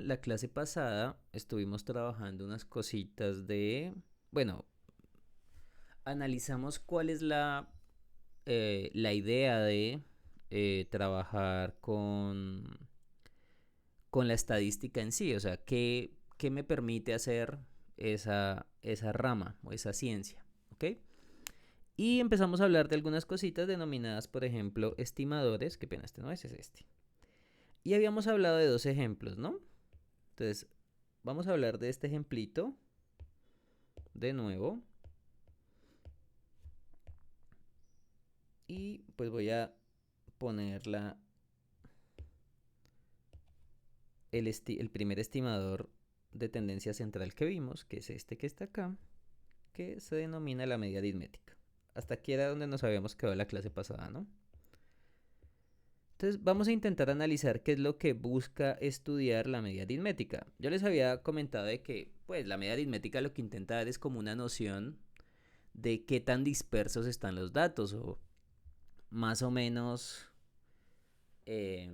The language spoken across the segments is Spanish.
La clase pasada estuvimos trabajando unas cositas de, bueno, analizamos cuál es la idea de trabajar con la estadística en sí, o sea, qué me permite hacer esa rama o esa ciencia, ¿ok? Y empezamos a hablar de algunas cositas denominadas, por ejemplo, estimadores, qué pena, este no es este. Y habíamos hablado de dos ejemplos, ¿no? Entonces, vamos a hablar de este ejemplito de nuevo. Y pues voy a poner el primer estimador de tendencia central que vimos, que es este que está acá, que se denomina la media aritmética. Hasta aquí era donde nos habíamos quedado la clase pasada, ¿no? Entonces vamos a intentar analizar qué es lo que busca estudiar la media aritmética. Yo les había comentado de que pues la media aritmética lo que intenta dar es como una noción de qué tan dispersos están los datos o más o menos eh,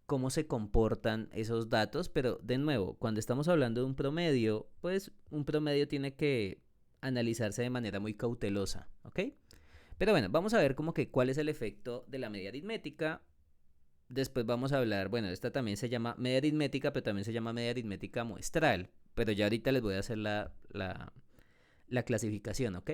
cómo se comportan esos datos, pero de nuevo, cuando estamos hablando de un promedio, pues un promedio tiene que analizarse de manera muy cautelosa, ¿ok? Pero bueno, vamos a ver como que cuál es el efecto de la media aritmética. Después vamos a hablar, bueno, esta también se llama media aritmética, pero también se llama media aritmética muestral. Pero ya ahorita les voy a hacer la clasificación, ¿ok?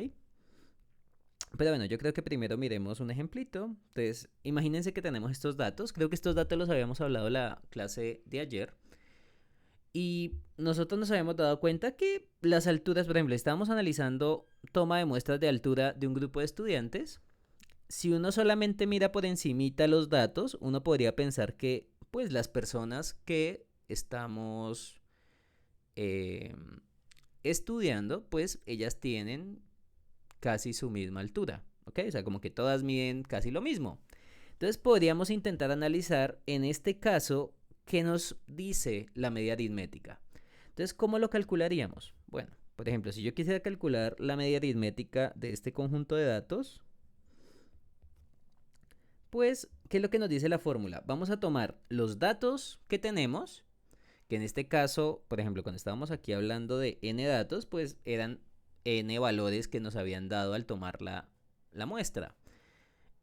Pero bueno, yo creo que primero miremos un ejemplito. Entonces, imagínense que tenemos estos datos. Creo que estos datos los habíamos hablado en la clase de ayer. Y nosotros nos habíamos dado cuenta que las alturas, por ejemplo, estábamos analizando toma de muestras de altura de un grupo de estudiantes. Si uno solamente mira por encimita los datos, uno podría pensar que pues las personas que estamos eh, estudiando, pues ellas tienen casi su misma altura, ¿ok? O sea, como que todas miden casi lo mismo. Entonces podríamos intentar analizar en este caso qué nos dice la media aritmética. Entonces, ¿cómo lo calcularíamos? Bueno, por ejemplo, si yo quisiera calcular la media aritmética de este conjunto de datos, pues, ¿qué es lo que nos dice la fórmula? Vamos a tomar los datos que tenemos, que en este caso, por ejemplo, cuando estábamos aquí hablando de n datos, pues eran n valores que nos habían dado al tomar la muestra.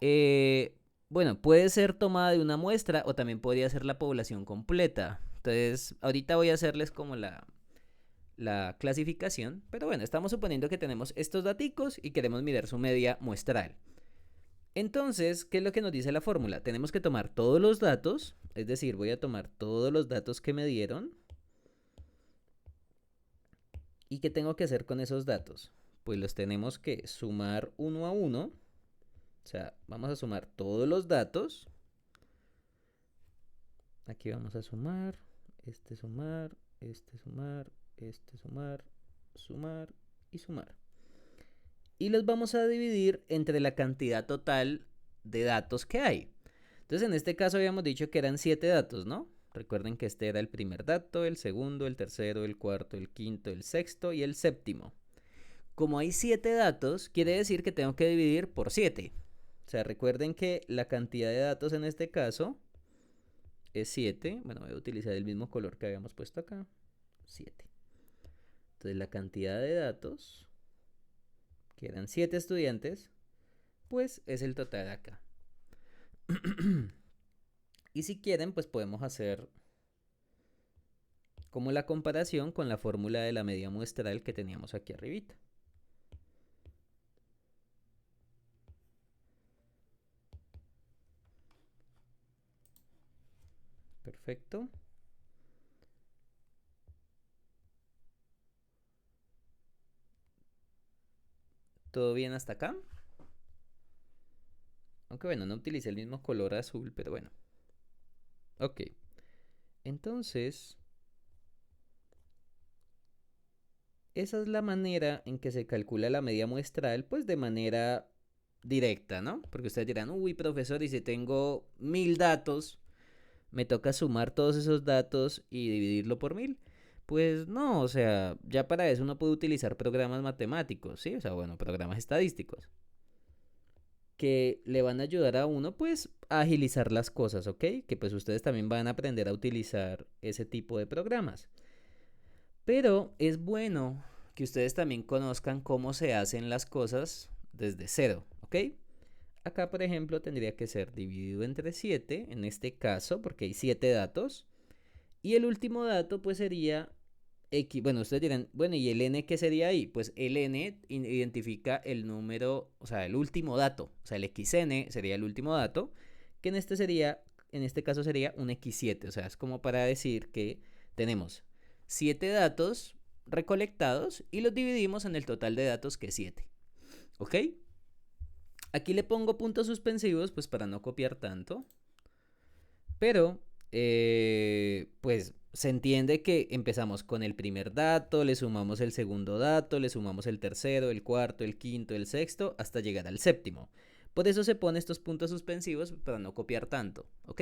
Eh, bueno, puede ser tomada de una muestra o también podría ser la población completa. Entonces, ahorita voy a hacerles como la clasificación, pero bueno, estamos suponiendo que tenemos estos daticos y queremos mirar su media muestral. Entonces, ¿qué es lo que nos dice la fórmula? Tenemos que tomar todos los datos, es decir, voy a tomar todos los datos que me dieron. ¿Y qué tengo que hacer con esos datos? Pues los tenemos que sumar uno a uno. O sea, vamos a sumar todos los datos. Aquí vamos a sumar, sumar, sumar, sumar, sumar y sumar. Y los vamos a dividir entre la cantidad total de datos que hay. Entonces, en este caso habíamos dicho que eran 7 datos, ¿no? Recuerden que este era el primer dato, el segundo, el tercero, el cuarto, el quinto, el sexto y el séptimo. Como hay 7 datos, quiere decir que tengo que dividir por 7. O sea, recuerden que la cantidad de datos en este caso es 7. Bueno, voy a utilizar el mismo color que habíamos puesto acá. 7. Entonces la cantidad de datos, que eran 7 estudiantes, pues es el total acá. Y si quieren, pues podemos hacer como la comparación con la fórmula de la media muestral que teníamos aquí arribita. Perfecto. ¿Todo bien hasta acá? Aunque bueno, no utilicé el mismo color azul, pero bueno. Ok. Entonces, esa es la manera en que se calcula la media muestral, pues de manera directa, ¿no? Porque ustedes dirán, uy, profesor, y si tengo 1000 datos, me toca sumar todos esos datos y dividirlo por 1000. Pues no, o sea, ya para eso uno puede utilizar programas matemáticos, ¿sí? O sea, bueno, programas estadísticos. que le van a ayudar a uno pues a agilizar las cosas, ¿ok? Que pues ustedes también van a aprender a utilizar ese tipo de programas. Pero es bueno que ustedes también conozcan cómo se hacen las cosas desde cero, ¿ok? Acá, por ejemplo, tendría que ser dividido entre 7, en este caso, porque hay 7 datos. Y el último dato, pues sería X. Bueno, ustedes dirán, bueno, ¿y el n qué sería ahí? Pues el n identifica el número, o sea, el último dato. O sea, el xn sería el último dato, que en este caso sería un x7. O sea, es como para decir que tenemos 7 datos recolectados y los dividimos en el total de datos que es 7. ¿Ok? Aquí le pongo puntos suspensivos, pues para no copiar tanto. Pero, pues se entiende que empezamos con el primer dato, le sumamos el segundo dato, le sumamos el tercero, el cuarto, el quinto, el sexto, hasta llegar al séptimo. Por eso se ponen estos puntos suspensivos para no copiar tanto, ¿ok?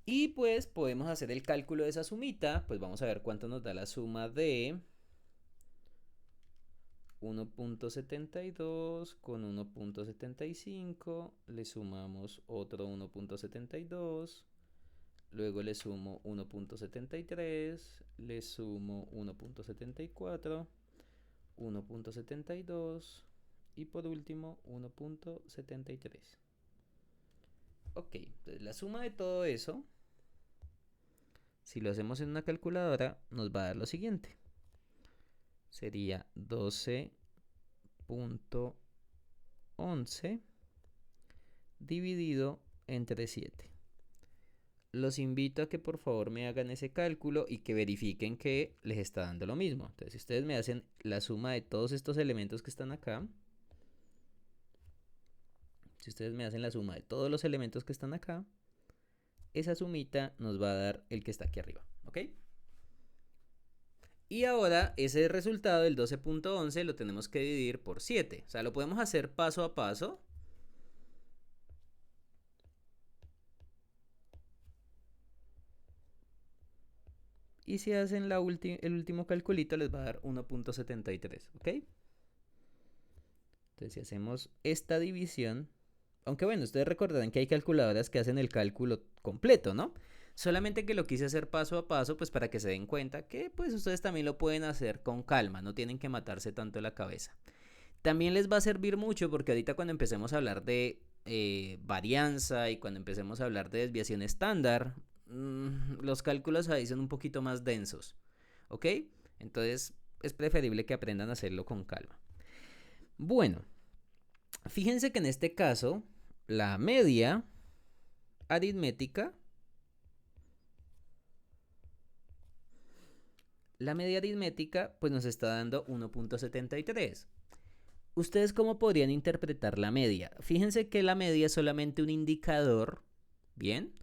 Y pues podemos hacer el cálculo de esa sumita, pues vamos a ver cuánto nos da la suma de 1.72 con 1.75, le sumamos otro 1.72, luego le sumo 1.73, le sumo 1.74, 1.72 y por último 1.73. Ok, entonces la suma de todo eso, si lo hacemos en una calculadora, nos va a dar lo siguiente. Sería 12.11 dividido entre 7. Los invito a que por favor me hagan ese cálculo y que verifiquen que les está dando lo mismo. Entonces, si ustedes me hacen la suma de todos estos elementos que están acá, si ustedes me hacen la suma de todos los elementos que están acá, esa sumita nos va a dar el que está aquí arriba, ¿ok? Y ahora ese resultado del 12.11 lo tenemos que dividir por 7. O sea, lo podemos hacer paso a paso. Y si hacen el último calculito les va a dar 1.73, ¿ok? Entonces si hacemos esta división, aunque bueno, ustedes recordarán que hay calculadoras que hacen el cálculo completo, ¿no? Solamente que lo quise hacer paso a paso, pues para que se den cuenta que pues ustedes también lo pueden hacer con calma, no tienen que matarse tanto la cabeza. También les va a servir mucho porque ahorita cuando empecemos a hablar de varianza y cuando empecemos a hablar de desviación estándar, los cálculos ahí son un poquito más densos, ¿ok? Entonces es preferible que aprendan a hacerlo con calma. Bueno, fíjense que en este caso la media aritmética pues nos está dando 1.73. ¿Ustedes cómo podrían interpretar la media? Fíjense que la media es solamente un indicador, ¿bien?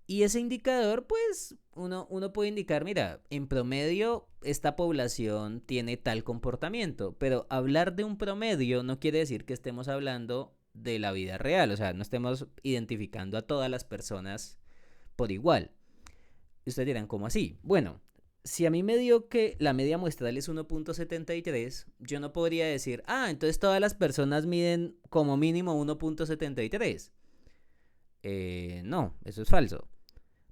Y ese indicador, pues, uno puede indicar, mira, en promedio esta población tiene tal comportamiento, pero hablar de un promedio no quiere decir que estemos hablando de la vida real, o sea, no estemos identificando a todas las personas por igual. Ustedes dirán, ¿cómo así? Bueno, si a mí me dio que la media muestral es 1.73, yo no podría decir, entonces todas las personas miden como mínimo 1.73. No, eso es falso.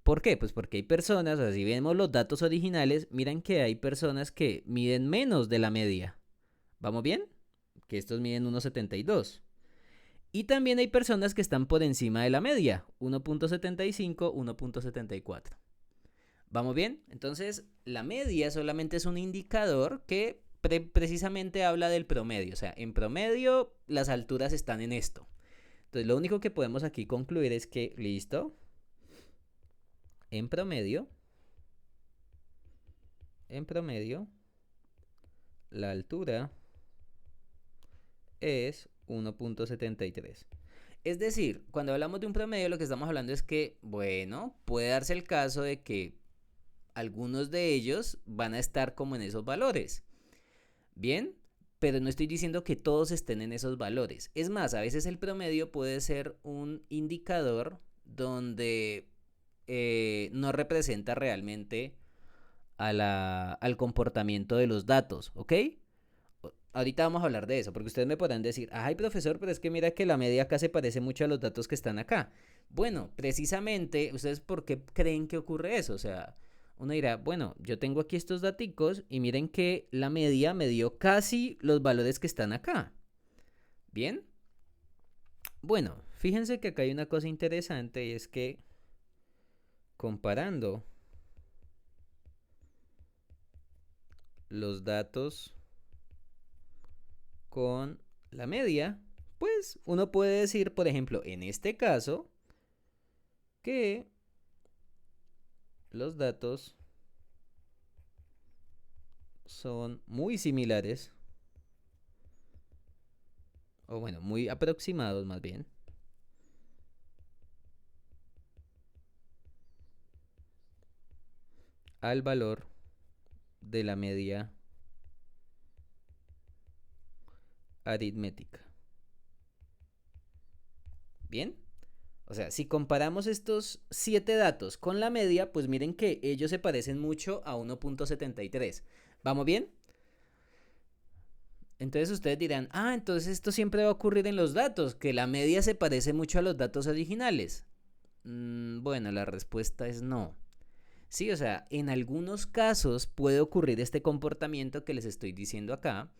¿Por qué? Pues porque hay personas, o sea, si vemos los datos originales, miran que hay personas que miden menos de la media. ¿Vamos bien? Que estos miden 1.72. Y también hay personas que están por encima de la media, 1.75, 1.74. ¿Vamos bien? Entonces, la media solamente es un indicador que precisamente habla del promedio. O sea, en promedio las alturas están en esto. Entonces, lo único que podemos aquí concluir es que, listo, en promedio, la altura es 1.73. Es decir, cuando hablamos de un promedio, lo que estamos hablando es que, bueno, puede darse el caso de que algunos de ellos van a estar como en esos valores. Bien, pero no estoy diciendo que todos estén en esos valores. Es más, a veces el promedio puede ser un indicador donde no representa realmente al comportamiento de los datos, ¿ok? ahorita vamos a hablar de eso, porque ustedes me podrán decir, ay profesor, pero es que mira que la media acá se parece mucho a los datos que están acá. Bueno, precisamente, ¿ustedes por qué creen que ocurre eso? O sea, uno dirá, bueno, yo tengo aquí estos daticos y miren que la media me dio casi los valores que están acá. ¿Bien? Bueno, fíjense que acá hay una cosa interesante y es que comparando los datos con la media, pues uno puede decir, por ejemplo, en este caso, que los datos son muy similares, o bueno, muy aproximados más bien, al valor de la media aritmética. ¿Bien? O sea, si comparamos estos 7 datos con la media, pues miren que ellos se parecen mucho a 1.73. ¿Vamos bien? Entonces ustedes dirán, ah, entonces esto siempre va a ocurrir en los datos, que la media se parece mucho a los datos originales. Bueno, la respuesta es no. Sí, o sea, en algunos casos puede ocurrir este comportamiento que les estoy diciendo acá,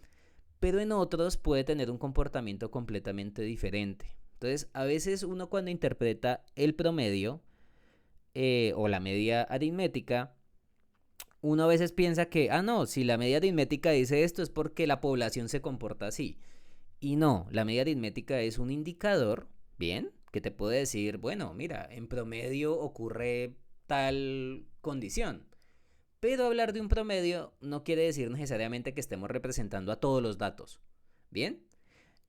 pero en otros puede tener un comportamiento completamente diferente. Entonces, a veces uno cuando interpreta el promedio o la media aritmética, uno a veces piensa que, ah, no, si la media aritmética dice esto es porque la población se comporta así. Y no, la media aritmética es un indicador, ¿bien? Que te puede decir, bueno, mira, en promedio ocurre tal condición. Pero hablar de un promedio no quiere decir necesariamente que estemos representando a todos los datos. ¿Bien?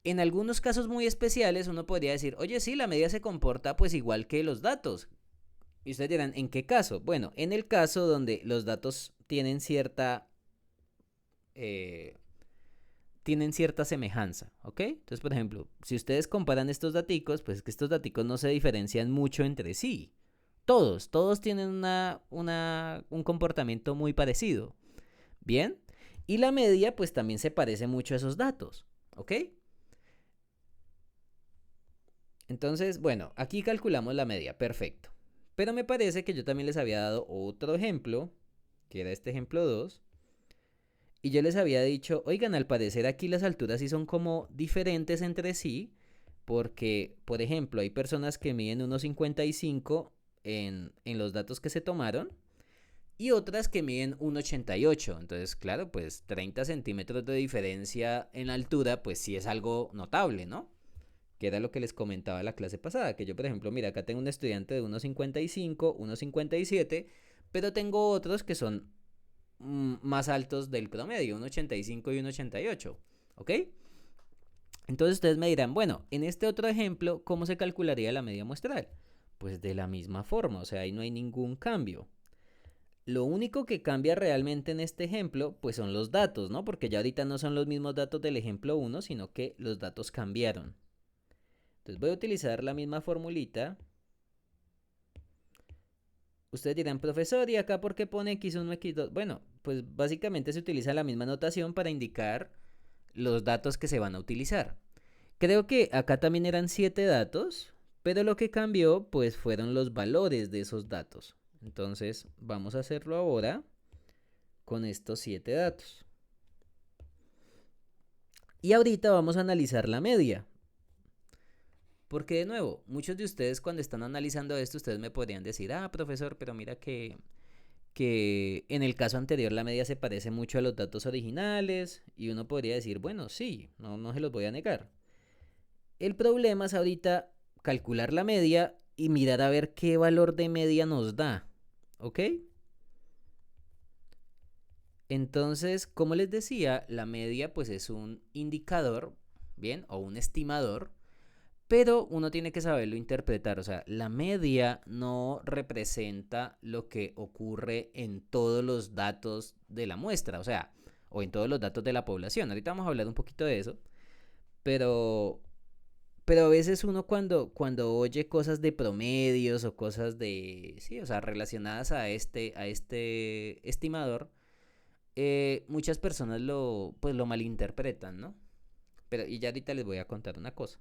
En algunos casos muy especiales uno podría decir, oye, sí, la media se comporta pues igual que los datos. Y ustedes dirán, ¿en qué caso? Bueno, en el caso donde los datos eh, tienen cierta semejanza, ¿ok? Entonces, por ejemplo, si ustedes comparan estos daticos, pues es que estos daticos no se diferencian mucho entre sí. Todos tienen un comportamiento muy parecido. ¿Bien? Y la media, pues también se parece mucho a esos datos, ¿ok? Entonces, bueno, aquí calculamos la media, perfecto. Pero me parece que yo también les había dado otro ejemplo, que era este ejemplo 2, y yo les había dicho, oigan, al parecer aquí las alturas sí son como diferentes entre sí, porque, por ejemplo, hay personas que miden 1,55 en los datos que se tomaron, y otras que miden 1,88. Entonces, claro, pues 30 centímetros de diferencia en altura, pues sí es algo notable, ¿no? Que era lo que les comentaba la clase pasada, que yo, por ejemplo, mira, acá tengo un estudiante de 1,55, 1,57, pero tengo otros que son más altos del promedio, 1,85 y 1,88, ¿ok? Entonces ustedes me dirán, bueno, en este otro ejemplo, ¿cómo se calcularía la media muestral? Pues de la misma forma, o sea, ahí no hay ningún cambio. Lo único que cambia realmente en este ejemplo, pues son los datos, ¿no? Porque ya ahorita no son los mismos datos del ejemplo 1, sino que los datos cambiaron. Entonces voy a utilizar la misma formulita. Ustedes dirán, profesor, ¿y acá por qué pone x1, x2? Bueno, pues básicamente se utiliza la misma notación para indicar los datos que se van a utilizar. Creo que acá también eran 7 datos, pero lo que cambió pues fueron los valores de esos datos. Entonces vamos a hacerlo ahora con estos 7 datos. Y ahorita vamos a analizar la media. Porque de nuevo, muchos de ustedes cuando están analizando esto, ustedes me podrían decir, ah, profesor, pero mira que en el caso anterior la media se parece mucho a los datos originales. Y uno podría decir, bueno, sí, no se los voy a negar. El problema es ahorita calcular la media y mirar a ver qué valor de media nos da. ¿Ok? Entonces, como les decía, la media pues es un indicador, ¿bien? O un estimador, pero uno tiene que saberlo interpretar. O sea, la media no representa lo que ocurre en todos los datos de la muestra, o sea, o en todos los datos de la población. Ahorita vamos a hablar un poquito de eso, pero Pero a veces uno cuando oye cosas de promedios o cosas de, sí, o sea, relacionadas a este estimador, muchas personas pues lo malinterpretan, ¿no? Pero y ya ahorita les voy a contar una cosa.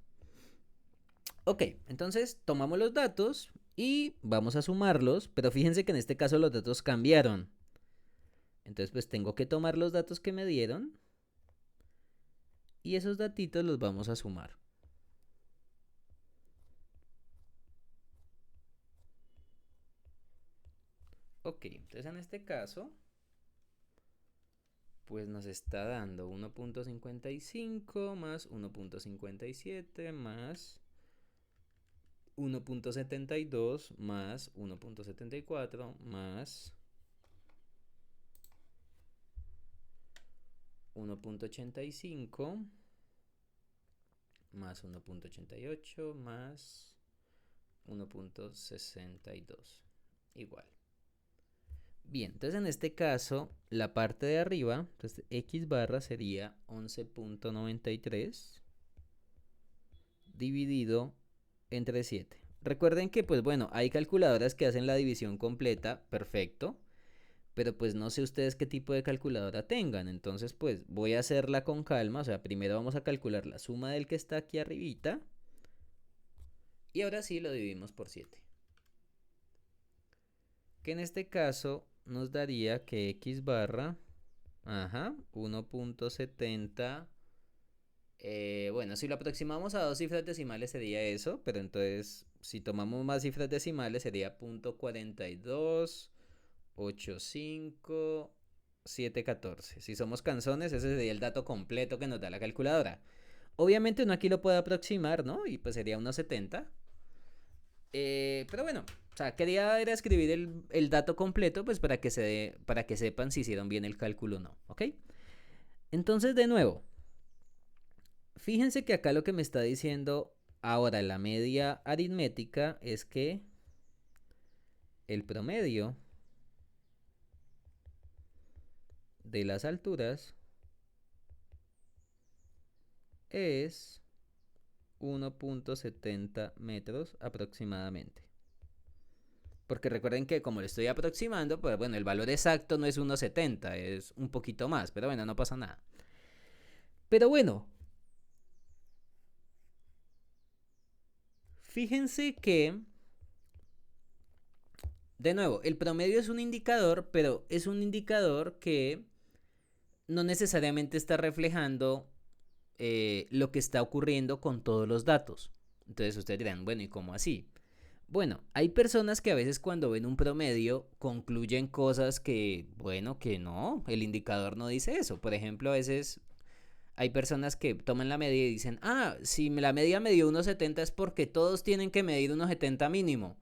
Ok, entonces tomamos los datos y vamos a sumarlos, pero fíjense que en este caso los datos cambiaron. Entonces pues tengo que tomar los datos que me dieron y esos datitos los vamos a sumar. Ok, entonces en este caso pues nos está dando 1.55 más 1.57 más 1.72 más 1.74 más 1.85 más 1.88 más 1.62 igual. Bien, entonces en este caso la parte de arriba, entonces x barra sería 11.93 dividido entre 7. Recuerden que pues bueno, hay calculadoras que hacen la división completa, perfecto, pero pues no sé ustedes qué tipo de calculadora tengan, entonces pues voy a hacerla con calma, o sea, primero vamos a calcular la suma del que está aquí arribita y ahora sí lo dividimos por 7. Que en este caso nos daría que x barra, 1.70. Bueno, si lo aproximamos a dos cifras decimales sería eso, pero entonces si tomamos más cifras decimales sería 0.4285714. Si somos canzones, ese sería el dato completo que nos da la calculadora. Obviamente uno aquí lo puede aproximar, ¿no? Y pues sería 1.70. Pero bueno, o sea, quería era escribir el dato completo, pues para que sepan si hicieron bien el cálculo o no, ¿ok? Entonces, de nuevo, fíjense que acá lo que me está diciendo ahora la media aritmética es que el promedio de las alturas es 1.70 metros aproximadamente. Porque recuerden que como lo estoy aproximando, pues bueno, el valor exacto no es 1.70, es un poquito más, pero bueno, no pasa nada. Pero bueno, fíjense que, de nuevo, el promedio es un indicador, pero es un indicador que no necesariamente está reflejando lo que está ocurriendo con todos los datos. Entonces ustedes dirán, bueno, ¿y cómo así? Bueno, hay personas que a veces cuando ven un promedio concluyen cosas que, bueno, que no, el indicador no dice eso. Por ejemplo, a veces hay personas que toman la media y dicen, si la media me dio 1.70 es porque todos tienen que medir 1.70 mínimo.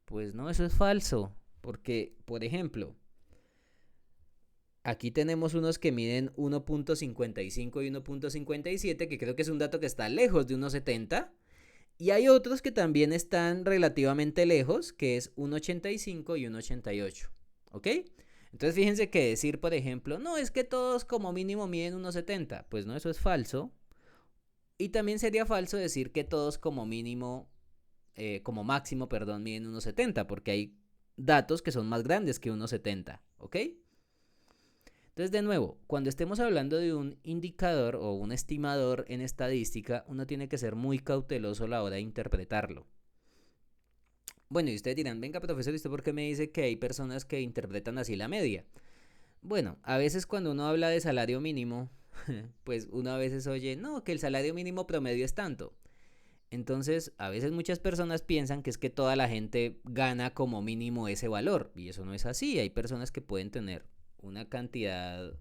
Pues no, eso es falso. Porque, por ejemplo, aquí tenemos unos que miden 1.55 y 1.57, que creo que es un dato que está lejos de 1.70. Y hay otros que también están relativamente lejos, que es 1.85 y 1.88. ¿Ok? Entonces fíjense que decir, por ejemplo, no, es que todos como mínimo miden 1.70. Pues no, eso es falso. Y también sería falso decir que todos como mínimo, como máximo, perdón, miden 1.70, porque hay datos que son más grandes que 1.70. ¿Ok? Entonces, de nuevo, cuando estemos hablando de un indicador o un estimador en estadística, uno tiene que ser muy cauteloso a la hora de interpretarlo. Bueno, y ustedes dirán, venga, profesor, ¿y usted por qué me dice que hay personas que interpretan así la media? Bueno, a veces cuando uno habla de salario mínimo, pues uno a veces oye, no, que el salario mínimo promedio es tanto. Entonces, a veces muchas personas piensan que es que toda la gente gana como mínimo ese valor, y eso no es así. Hay personas que pueden tener una cantidad,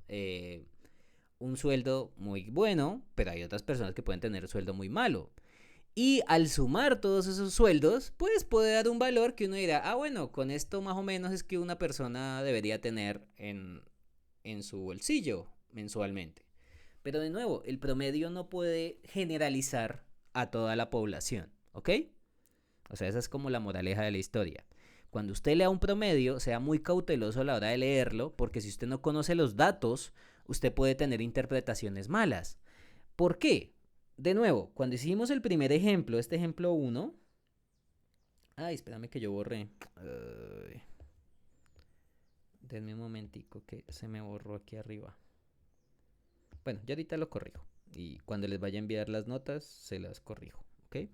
un sueldo muy bueno, pero hay otras personas que pueden tener un sueldo muy malo. Y al sumar todos esos sueldos, pues puede dar un valor que uno dirá, bueno, con esto más o menos es que una persona debería tener en su bolsillo mensualmente. Pero de nuevo, el promedio no puede generalizar a toda la población, ¿ok? O sea, esa es como la moraleja de la historia. Cuando usted lea un promedio, sea muy cauteloso a la hora de leerlo, porque si usted no conoce los datos, usted puede tener interpretaciones malas. ¿Por qué? De nuevo, cuando hicimos el primer ejemplo, este ejemplo 1. Espérame que yo borré. Denme un momentico que se me borró aquí arriba. Bueno, ya ahorita lo corrijo. Y cuando les vaya a enviar las notas, se las corrijo, ¿ok?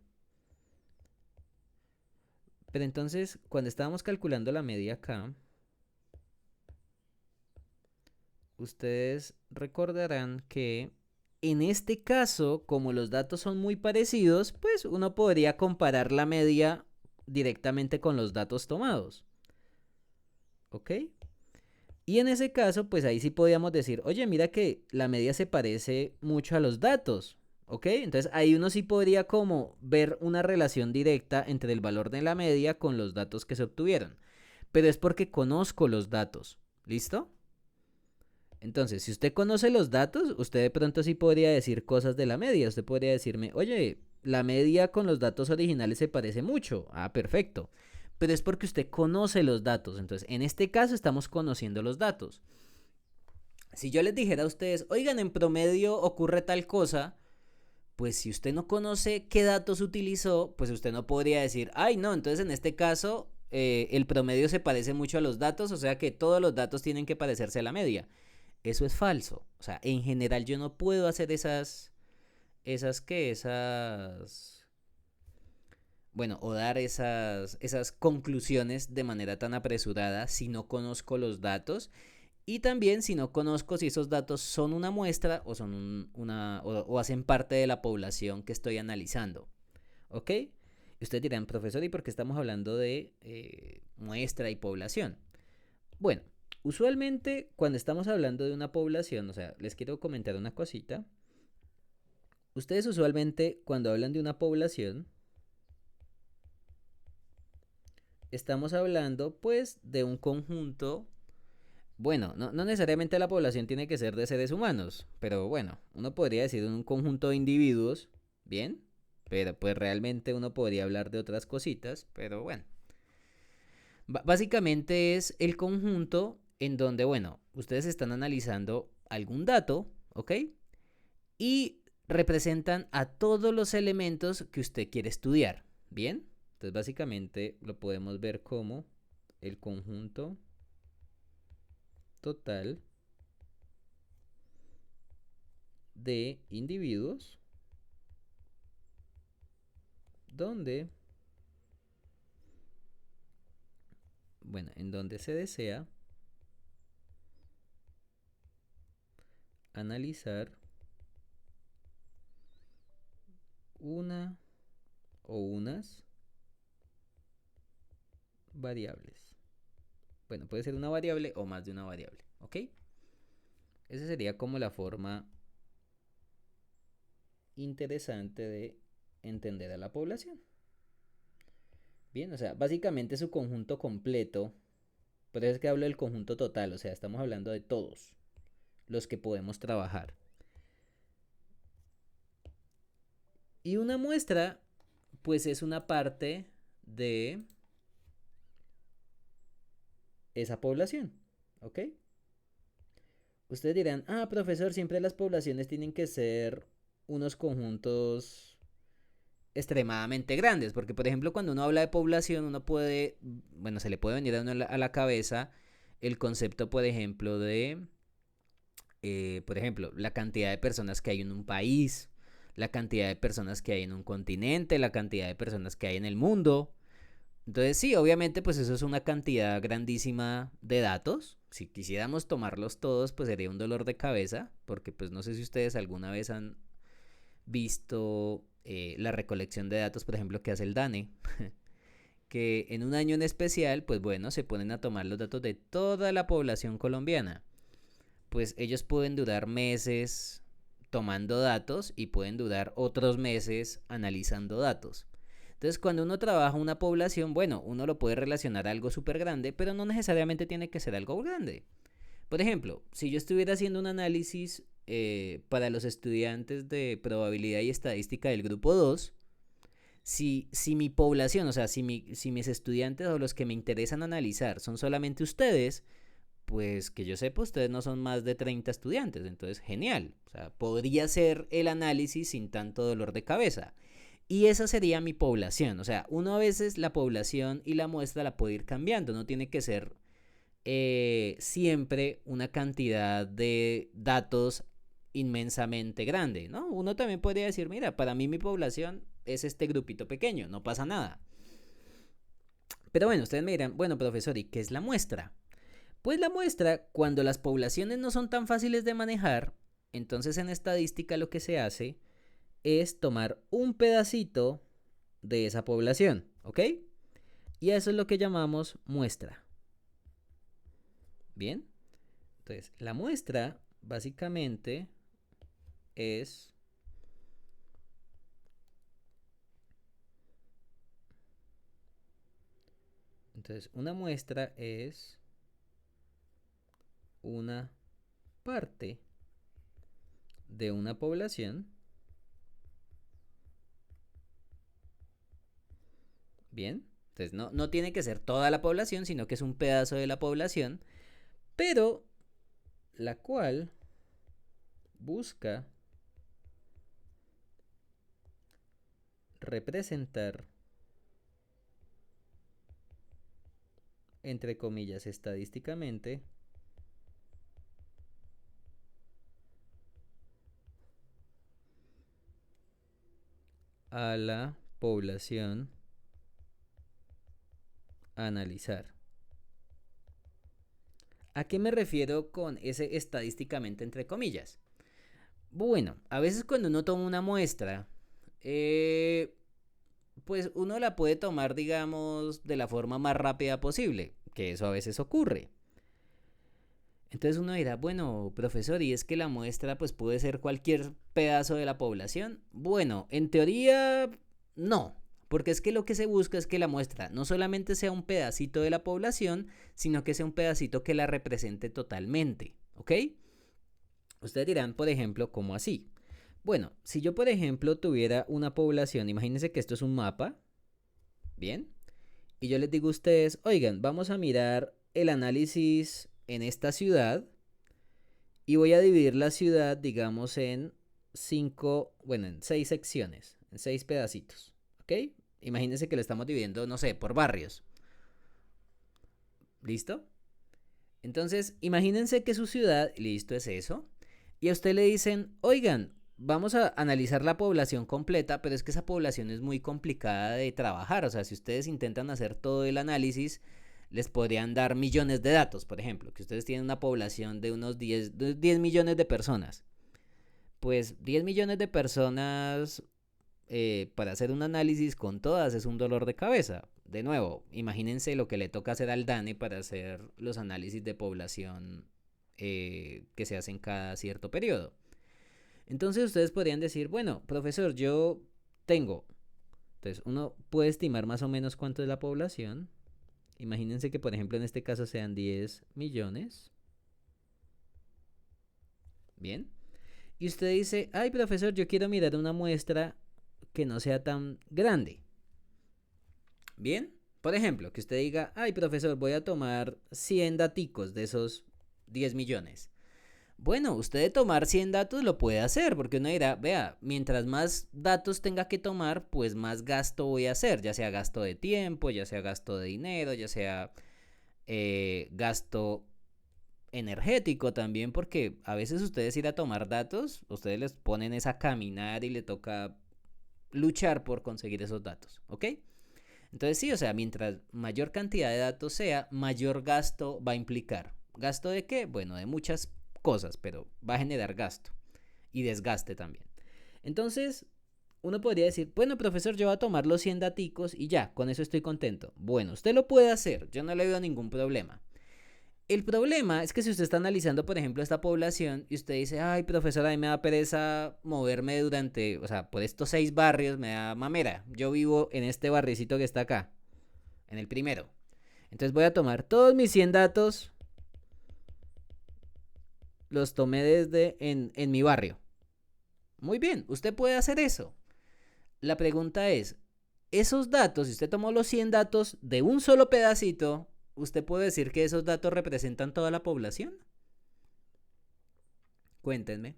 Pero entonces, cuando estábamos calculando la media acá, ustedes recordarán que en este caso, como los datos son muy parecidos, pues uno podría comparar la media directamente con los datos tomados. ¿Ok? Y en ese caso, pues ahí sí podíamos decir, oye, mira que la media se parece mucho a los datos. ¿Ok? Entonces ahí uno sí podría como ver una relación directa entre el valor de la media con los datos que se obtuvieron. Pero es porque conozco los datos. ¿Listo? Entonces, si usted conoce los datos, usted de pronto sí podría decir cosas de la media. Usted podría decirme, oye, la media con los datos originales se parece mucho. Ah, perfecto. Pero es porque usted conoce los datos. Entonces, en este caso estamos conociendo los datos. Si yo les dijera a ustedes, oigan, en promedio ocurre tal cosa, pues si usted no conoce qué datos utilizó, pues usted no podría decir, ay, no, entonces en este caso el promedio se parece mucho a los datos, o sea que todos los datos tienen que parecerse a la media. Eso es falso. O sea, en general yo no puedo hacer bueno, o dar esas conclusiones de manera tan apresurada si no conozco los datos y también si no conozco si esos datos son una muestra o son o hacen parte de la población que estoy analizando. ¿Ok? Y ustedes dirán, profesor, ¿y por qué estamos hablando de muestra y población? Bueno, usualmente cuando estamos hablando de una población, o sea, les quiero comentar una cosita. Ustedes usualmente cuando hablan de una población, estamos hablando pues de un conjunto, bueno, no necesariamente la población tiene que ser de seres humanos, pero bueno, uno podría decir un conjunto de individuos, ¿bien? Pero pues realmente uno podría hablar de otras cositas, pero bueno. Básicamente es el conjunto en donde, bueno, ustedes están analizando algún dato, ¿ok? Y representan a todos los elementos que usted quiere estudiar, ¿bien? Entonces básicamente lo podemos ver como el conjunto total de individuos donde, bueno, en donde se desea analizar una o unas variables. Bueno, puede ser una variable o más de una variable, ¿ok? Esa sería como la forma interesante de entender a la población. Bien, o sea, básicamente su conjunto completo, por eso es que hablo del conjunto total, o sea, estamos hablando de todos los que podemos trabajar. Y una muestra, pues es una parte de esa población, ¿ok? Ustedes dirán, ah, profesor, siempre las poblaciones tienen que ser unos conjuntos extremadamente grandes, porque por ejemplo cuando uno habla de población uno puede, bueno, se le puede venir a uno a la cabeza el concepto, por ejemplo, por ejemplo, la cantidad de personas que hay en un país, la cantidad de personas que hay en un continente, la cantidad de personas que hay en el mundo. Entonces sí, obviamente pues eso es una cantidad grandísima de datos. Si quisiéramos tomarlos todos pues sería un dolor de cabeza, porque pues no sé si ustedes alguna vez han visto la recolección de datos, por ejemplo, que hace el DANE, que en un año en especial, pues bueno, se ponen a tomar los datos de toda la población colombiana. Pues ellos pueden durar meses tomando datos y pueden durar otros meses analizando datos. Entonces, cuando uno trabaja una población, bueno, uno lo puede relacionar a algo súper grande, pero no necesariamente tiene que ser algo grande. Por ejemplo, si yo estuviera haciendo un análisis para los estudiantes de probabilidad y estadística del grupo 2, si mi población, o sea, si mis estudiantes o los que me interesan analizar son solamente ustedes, pues que yo sepa, ustedes no son más de 30 estudiantes, entonces genial. O sea, podría ser el análisis sin tanto dolor de cabeza. Y esa sería mi población. O sea, uno a veces la población y la muestra la puede ir cambiando, no tiene que ser siempre una cantidad de datos inmensamente grande, ¿no? Uno también podría decir, mira, para mí mi población es este grupito pequeño, no pasa nada. Pero bueno, ustedes me dirán, bueno, profesor, ¿y qué es la muestra? Pues la muestra, cuando las poblaciones no son tan fáciles de manejar, entonces en estadística lo que se hace es tomar un pedacito de esa población, ¿ok? Y eso es lo que llamamos muestra. Bien, entonces la muestra básicamente es entonces una muestra es una parte de una población. Bien, entonces no tiene que ser toda la población, sino que es un pedazo de la población, pero la cual busca representar, entre comillas, estadísticamente, a la población a analizar. ¿A qué me refiero con ese estadísticamente entre comillas? Bueno, a veces cuando uno toma una muestra, pues uno la puede tomar, digamos, de la forma más rápida posible, que eso a veces ocurre. Entonces uno dirá, bueno, profesor, ¿y es que la muestra pues puede ser cualquier pedazo de la población? Bueno, en teoría no, porque es que lo que se busca es que la muestra no solamente sea un pedacito de la población, sino que sea un pedacito que la represente totalmente, ¿ok? Ustedes dirán, por ejemplo, ¿cómo así? Bueno, si yo, por ejemplo, tuviera una población, imagínense que esto es un mapa, ¿bien? Y yo les digo a ustedes, oigan, vamos a mirar el análisis en esta ciudad y voy a dividir la ciudad, digamos, en cinco, bueno, en seis secciones, en seis pedacitos, ¿ok? Imagínense que lo estamos dividiendo, no sé, por barrios. ¿Listo? Entonces, imagínense que su ciudad, listo, es eso. Y a usted le dicen, oigan, vamos a analizar la población completa, pero es que esa población es muy complicada de trabajar. O sea, si ustedes intentan hacer todo el análisis, les podrían dar millones de datos, por ejemplo, que ustedes tienen una población de unos 10 millones de personas. Pues 10 millones de personas para hacer un análisis con todas es un dolor de cabeza. De nuevo, imagínense lo que le toca hacer al DANE para hacer los análisis de población que se hacen cada cierto periodo. Entonces ustedes podrían decir, bueno, profesor, yo tengo. Entonces uno puede estimar más o menos cuánto es la población. Imagínense que por ejemplo en este caso sean 10 millones. Bien. Y usted dice, ay profesor, yo quiero mirar una muestra que no sea tan grande. Bien. Por ejemplo, que usted diga, ay profesor, voy a tomar 100 daticos de esos 10 millones. Bueno, usted de tomar 100 datos lo puede hacer, porque uno dirá, vea, mientras más datos tenga que tomar, pues más gasto voy a hacer, ya sea gasto de tiempo, ya sea gasto de dinero, ya sea gasto energético también, porque a veces ustedes ir a tomar datos, ustedes les ponen esa caminar y le toca luchar por conseguir esos datos, ¿ok? Entonces sí, o sea, mientras mayor cantidad de datos sea, mayor gasto va a implicar. ¿Gasto de qué? Bueno, de muchas cosas, pero va a generar gasto y desgaste también. Entonces, uno podría decir, bueno, profesor, yo voy a tomar los 100 daticos y ya, con eso estoy contento. Bueno, usted lo puede hacer, yo no le veo ningún problema. El problema es que si usted está analizando, por ejemplo, esta población y usted dice, ay, profesor, a mí me da pereza moverme durante, o sea, por estos 6 barrios, me da mamera. Yo vivo en este barricito que está acá, en el primero. Entonces voy a tomar todos mis 100 datos, los tomé desde en mi barrio. Muy bien, usted puede hacer eso. La pregunta es, esos datos, si usted tomó los 100 datos de un solo pedacito, ¿usted puede decir que esos datos representan toda la población? Cuéntenme.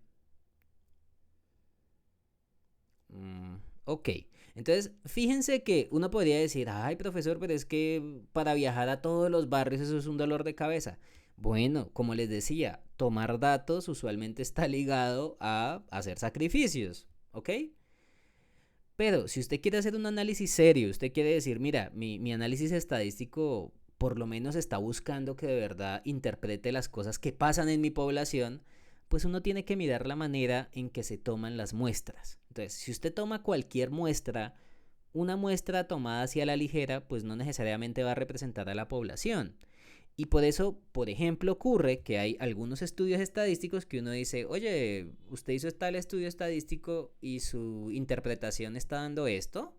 Ok, Entonces, fíjense que uno podría decir, ay, profesor, pero es que para viajar a todos los barrios eso es un dolor de cabeza. Bueno, como les decía, tomar datos usualmente está ligado a hacer sacrificios, ¿ok? Pero si usted quiere hacer un análisis serio, usted quiere decir, mira, mi análisis estadístico por lo menos está buscando que de verdad interprete las cosas que pasan en mi población, pues uno tiene que mirar la manera en que se toman las muestras. Entonces, si usted toma cualquier muestra, una muestra tomada hacia la ligera, pues no necesariamente va a representar a la población. Y por eso, por ejemplo, ocurre que hay algunos estudios estadísticos que uno dice, oye, usted hizo tal estudio estadístico y su interpretación está dando esto,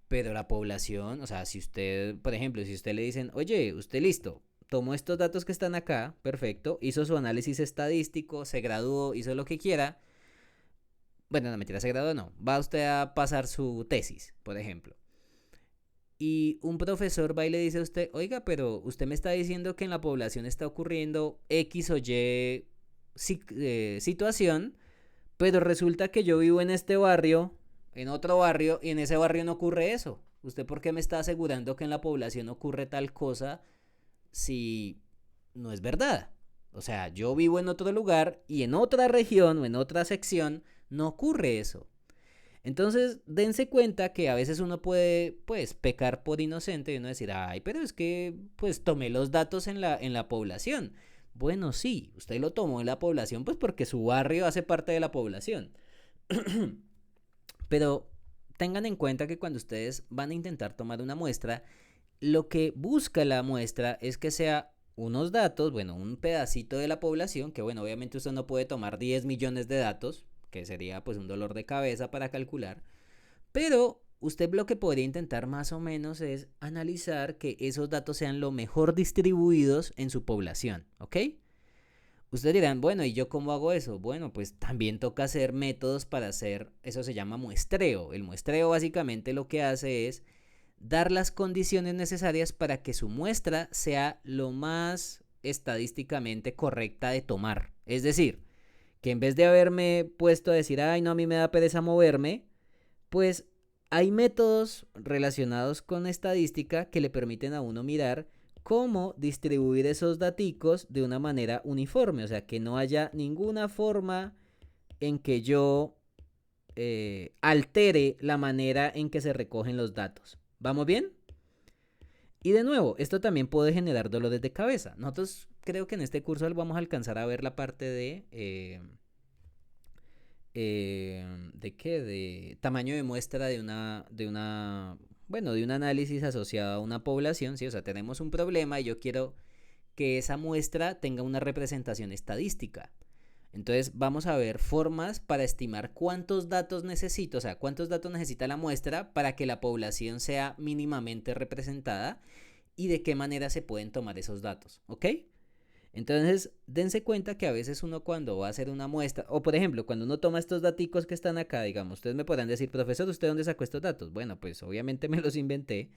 pero la población, o sea, si usted, por ejemplo, si usted le dicen, oye, usted listo, tomó estos datos que están acá, perfecto, hizo su análisis estadístico, se graduó, hizo lo que quiera, bueno, no mentira, se graduó no, va usted a pasar su tesis, por ejemplo. Y un profesor va y le dice a usted, oiga, pero usted me está diciendo que en la población está ocurriendo X o Y situación, pero resulta que yo vivo en este barrio, en otro barrio, y en ese barrio no ocurre eso. ¿Usted por qué me está asegurando que en la población ocurre tal cosa si no es verdad? O sea, yo vivo en otro lugar y en otra región o en otra sección no ocurre eso. Entonces, dense cuenta que a veces uno puede, pues, pecar por inocente y uno decir, ay, pero es que, pues, tomé los datos en la población. Bueno, sí, usted lo tomó en la población, pues, porque su barrio hace parte de la población. Pero tengan en cuenta que cuando ustedes van a intentar tomar una muestra, lo que busca la muestra es que sea unos datos, bueno, un pedacito de la población, que bueno, obviamente usted no puede tomar 10 millones de datos, que sería pues un dolor de cabeza para calcular, pero usted lo que podría intentar más o menos es analizar que esos datos sean lo mejor distribuidos en su población, ¿ok? Ustedes dirán, bueno, ¿y yo cómo hago eso? Bueno, pues también toca hacer métodos para hacer, eso se llama muestreo. El muestreo básicamente lo que hace es dar las condiciones necesarias para que su muestra sea lo más estadísticamente correcta de tomar. Es decir, que en vez de haberme puesto a decir, ay, no, a mí me da pereza moverme, pues hay métodos relacionados con estadística que le permiten a uno mirar cómo distribuir esos daticos de una manera uniforme, o sea, que no haya ninguna forma en que yo altere la manera en que se recogen los datos. ¿Vamos bien? Y de nuevo, esto también puede generar dolores de cabeza. Nosotros creo que en este curso vamos a alcanzar a ver la parte ¿de qué? De tamaño de muestra bueno, de un análisis asociado a una población, ¿sí? O sea, tenemos un problema y yo quiero que esa muestra tenga una representación estadística. Entonces vamos a ver formas para estimar cuántos datos necesito, o sea, cuántos datos necesita la muestra para que la población sea mínimamente representada y de qué manera se pueden tomar esos datos, ¿ok? Entonces, dense cuenta que a veces uno cuando va a hacer una muestra, o por ejemplo, cuando uno toma estos daticos que están acá, digamos, ustedes me podrán decir, profesor, ¿usted dónde sacó estos datos? Bueno, pues obviamente me los inventé,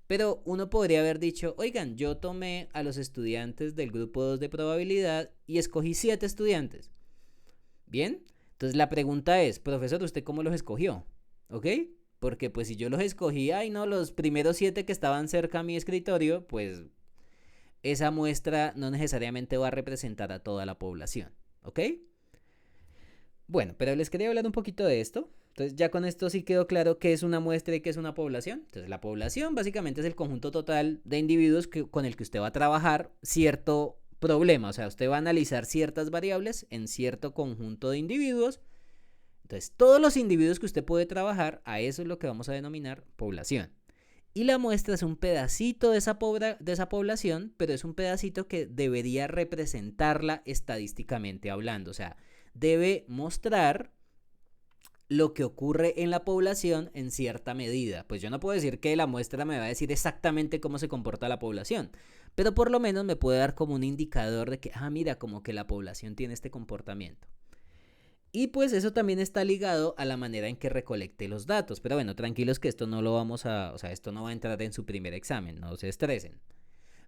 pero uno podría haber dicho, oigan, yo tomé a los estudiantes del grupo 2 de probabilidad y escogí 7 estudiantes. ¿Bien? Entonces la pregunta es, profesor, ¿usted cómo los escogió? ¿Ok? Porque pues si yo los escogí, ay no, los primeros 7 que estaban cerca a mi escritorio, pues esa muestra no necesariamente va a representar a toda la población. ¿Ok? Bueno, pero les quería hablar un poquito de esto. Entonces ya con esto sí quedó claro qué es una muestra y qué es una población. Entonces la población básicamente es el conjunto total de individuos con el que usted va a trabajar cierto problema. O sea, usted va a analizar ciertas variables en cierto conjunto de individuos. Entonces todos los individuos que usted puede trabajar, a eso es lo que vamos a denominar población. Y la muestra es un pedacito de esa población, pero es un pedacito que debería representarla estadísticamente hablando. O sea, debe mostrar lo que ocurre en la población en cierta medida. Pues yo no puedo decir que la muestra me va a decir exactamente cómo se comporta la población, pero por lo menos me puede dar como un indicador de que, mira, como que la población tiene este comportamiento. Y pues eso también está ligado a la manera en que recolecte los datos. Pero bueno, tranquilos que esto no lo vamos a, o sea, esto no va a entrar en su primer examen, no se estresen.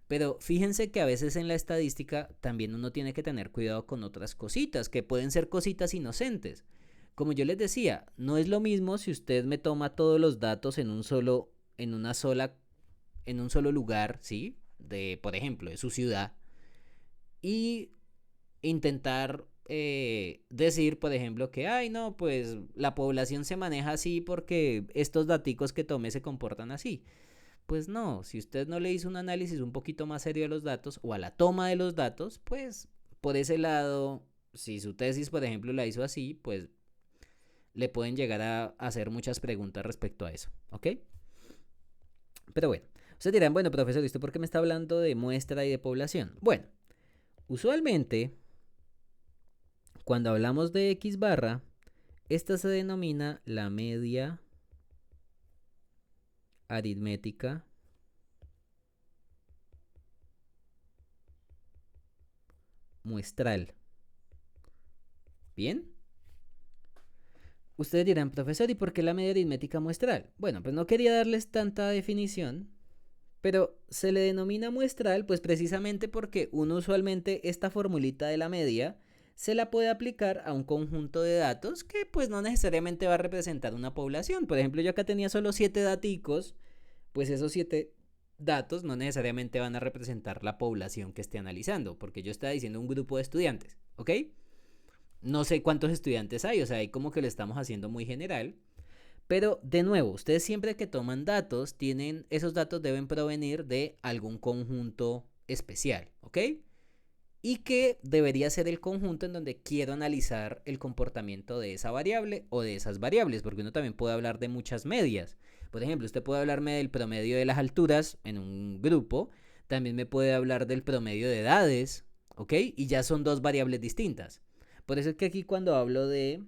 Pero fíjense que a veces en la estadística también uno tiene que tener cuidado con otras cositas, que pueden ser cositas inocentes. como yo les decía, no es lo mismo si usted me toma todos los datos en un solo, en una sola, en un solo lugar, ¿sí? De, por ejemplo, de su ciudad, y intentar decir, por ejemplo, que, ay, no, pues la población se maneja así porque estos daticos que tomé se comportan así. Pues no, si usted no le hizo un análisis un poquito más serio de los datos o a la toma de los datos, pues por ese lado, si su tesis, por ejemplo, la hizo así, pues le pueden llegar a hacer muchas preguntas respecto a eso, ¿ok? Pero bueno, ustedes dirán, bueno, profesor, ¿y usted por qué me está hablando de muestra y de población? Bueno, usualmente, cuando hablamos de X barra, esta se denomina la media aritmética muestral. ¿Bien? Ustedes dirán, profesor, ¿y por qué la media aritmética muestral? Bueno, pues no quería darles tanta definición, pero se le denomina muestral pues precisamente porque uno usualmente esta formulita de la media se la puede aplicar a un conjunto de datos que pues no necesariamente va a representar una población. Por ejemplo, yo acá tenía solo 7 daticos, pues esos 7 datos no necesariamente van a representar la población que esté analizando, porque yo estaba diciendo un grupo de estudiantes, ¿ok? No sé cuántos estudiantes hay, o sea, ahí como que lo estamos haciendo muy general. Pero de nuevo, ustedes siempre que toman datos, esos datos deben provenir de algún conjunto especial, ¿ok? Y que debería ser el conjunto en donde quiero analizar el comportamiento de esa variable o de esas variables, porque uno también puede hablar de muchas medias. Por ejemplo, usted puede hablarme del promedio de las alturas en un grupo, también me puede hablar del promedio de edades, ¿ok? Y ya son dos variables distintas. Por eso es que aquí cuando hablo de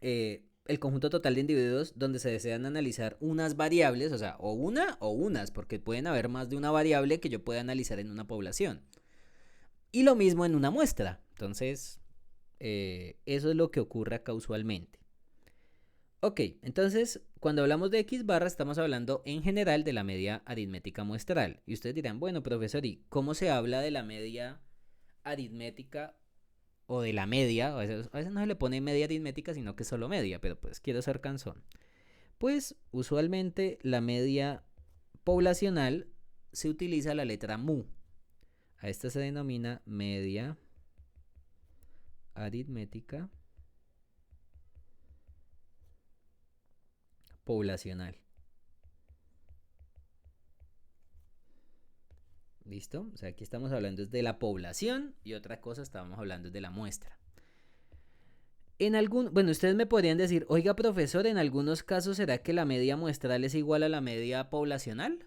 el conjunto total de individuos donde se desean analizar unas variables, o sea, o una o unas, porque pueden haber más de una variable que yo pueda analizar en una población. Y lo mismo en una muestra. Entonces, eso es lo que ocurre acá usualmente. Ok, entonces, cuando hablamos de X barra, estamos hablando en general de la media aritmética muestral. Y ustedes dirán, bueno, profesor, ¿y cómo se habla de la media aritmética o de la media? A veces no se le pone media aritmética, sino que solo media, pero pues quiero ser cansón. Pues usualmente la media poblacional se utiliza la letra mu. A esta se denomina media aritmética poblacional. ¿Listo? O sea, aquí estamos hablando de la población y otra cosa estábamos hablando de la muestra. Bueno, ustedes me podrían decir, oiga profesor, en algunos casos ¿será que la media muestral es igual a la media poblacional?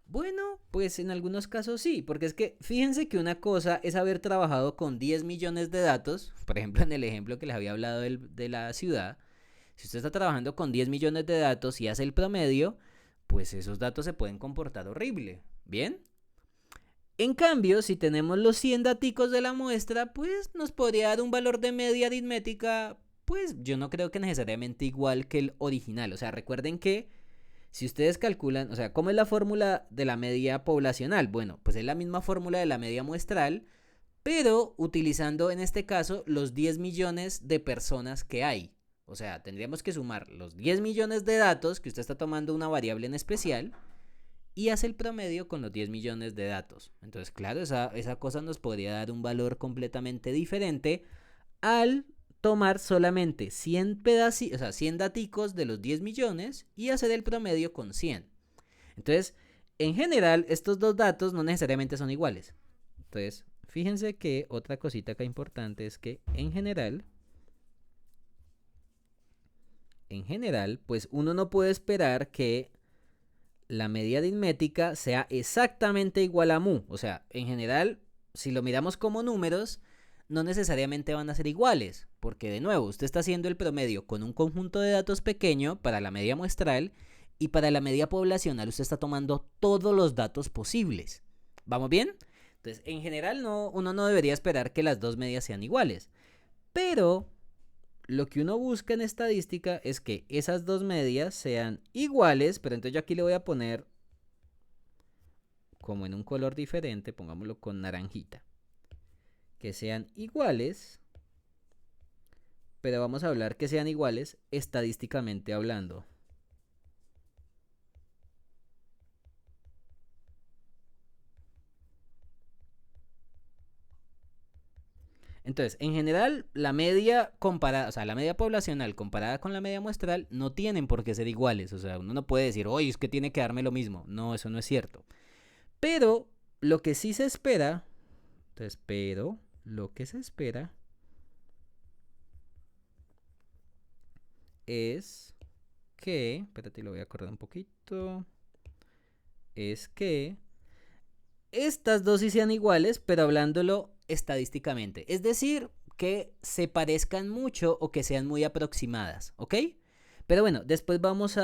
Bueno, pues en algunos casos sí, porque es que fíjense que una cosa es haber trabajado con 10 millones de datos, por ejemplo en el ejemplo que les había hablado de la ciudad, si usted está trabajando con 10 millones de datos y hace el promedio, pues esos datos se pueden comportar horrible, ¿bien? En cambio, si tenemos los 100 daticos de la muestra, pues nos podría dar un valor de media aritmética, pues yo no creo que necesariamente igual que el original, o sea, recuerden que si ustedes calculan, o sea, ¿cómo es la fórmula de la media poblacional? Bueno, pues es la misma fórmula de la media muestral, pero utilizando en este caso los 10 millones de personas que hay. O sea, tendríamos que sumar los 10 millones de datos que usted está tomando una variable en especial y hace el promedio con los 10 millones de datos. Entonces, claro, esa cosa nos podría dar un valor completamente diferente al tomar solamente 100 pedacitos, o sea, 100 daticos de los 10 millones y hacer el promedio con 100. Entonces, en general, estos dos datos no necesariamente son iguales. Entonces, fíjense que otra cosita acá importante es que en general, pues uno no puede esperar que la media aritmética sea exactamente igual a mu. O sea, en general, si lo miramos como números, no necesariamente van a ser iguales, porque de nuevo, usted está haciendo el promedio con un conjunto de datos pequeño para la media muestral y para la media poblacional usted está tomando todos los datos posibles. ¿Vamos bien? Entonces, en general, uno no debería esperar que las dos medias sean iguales, pero lo que uno busca en estadística es que esas dos medias sean iguales, pero entonces yo aquí le voy a poner como en un color diferente, pongámoslo con naranjita, que sean iguales pero vamos a hablar que sean iguales estadísticamente hablando. Entonces, en general, la media comparada, o sea, la media poblacional comparada con la media muestral no tienen por qué ser iguales. O sea, uno no puede decir, oye, es que tiene que darme lo mismo. No, eso no es cierto. Pero lo que sí se espera, entonces, pero lo que se espera es que, espérate, lo voy a correr un poquito, es que estas dos sí sean iguales, pero hablándolo estadísticamente. Es decir, que se parezcan mucho o que sean muy aproximadas, ¿ok? Pero bueno, después vamos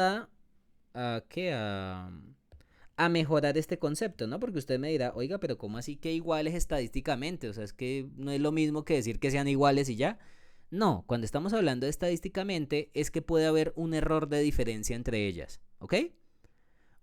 ¿qué? A mejorar este concepto, ¿no? Porque usted me dirá, oiga, pero ¿cómo así que iguales estadísticamente? O sea, es que no es lo mismo que decir que sean iguales y ya. No, cuando estamos hablando de estadísticamente es que puede haber un error de diferencia entre ellas, ¿ok?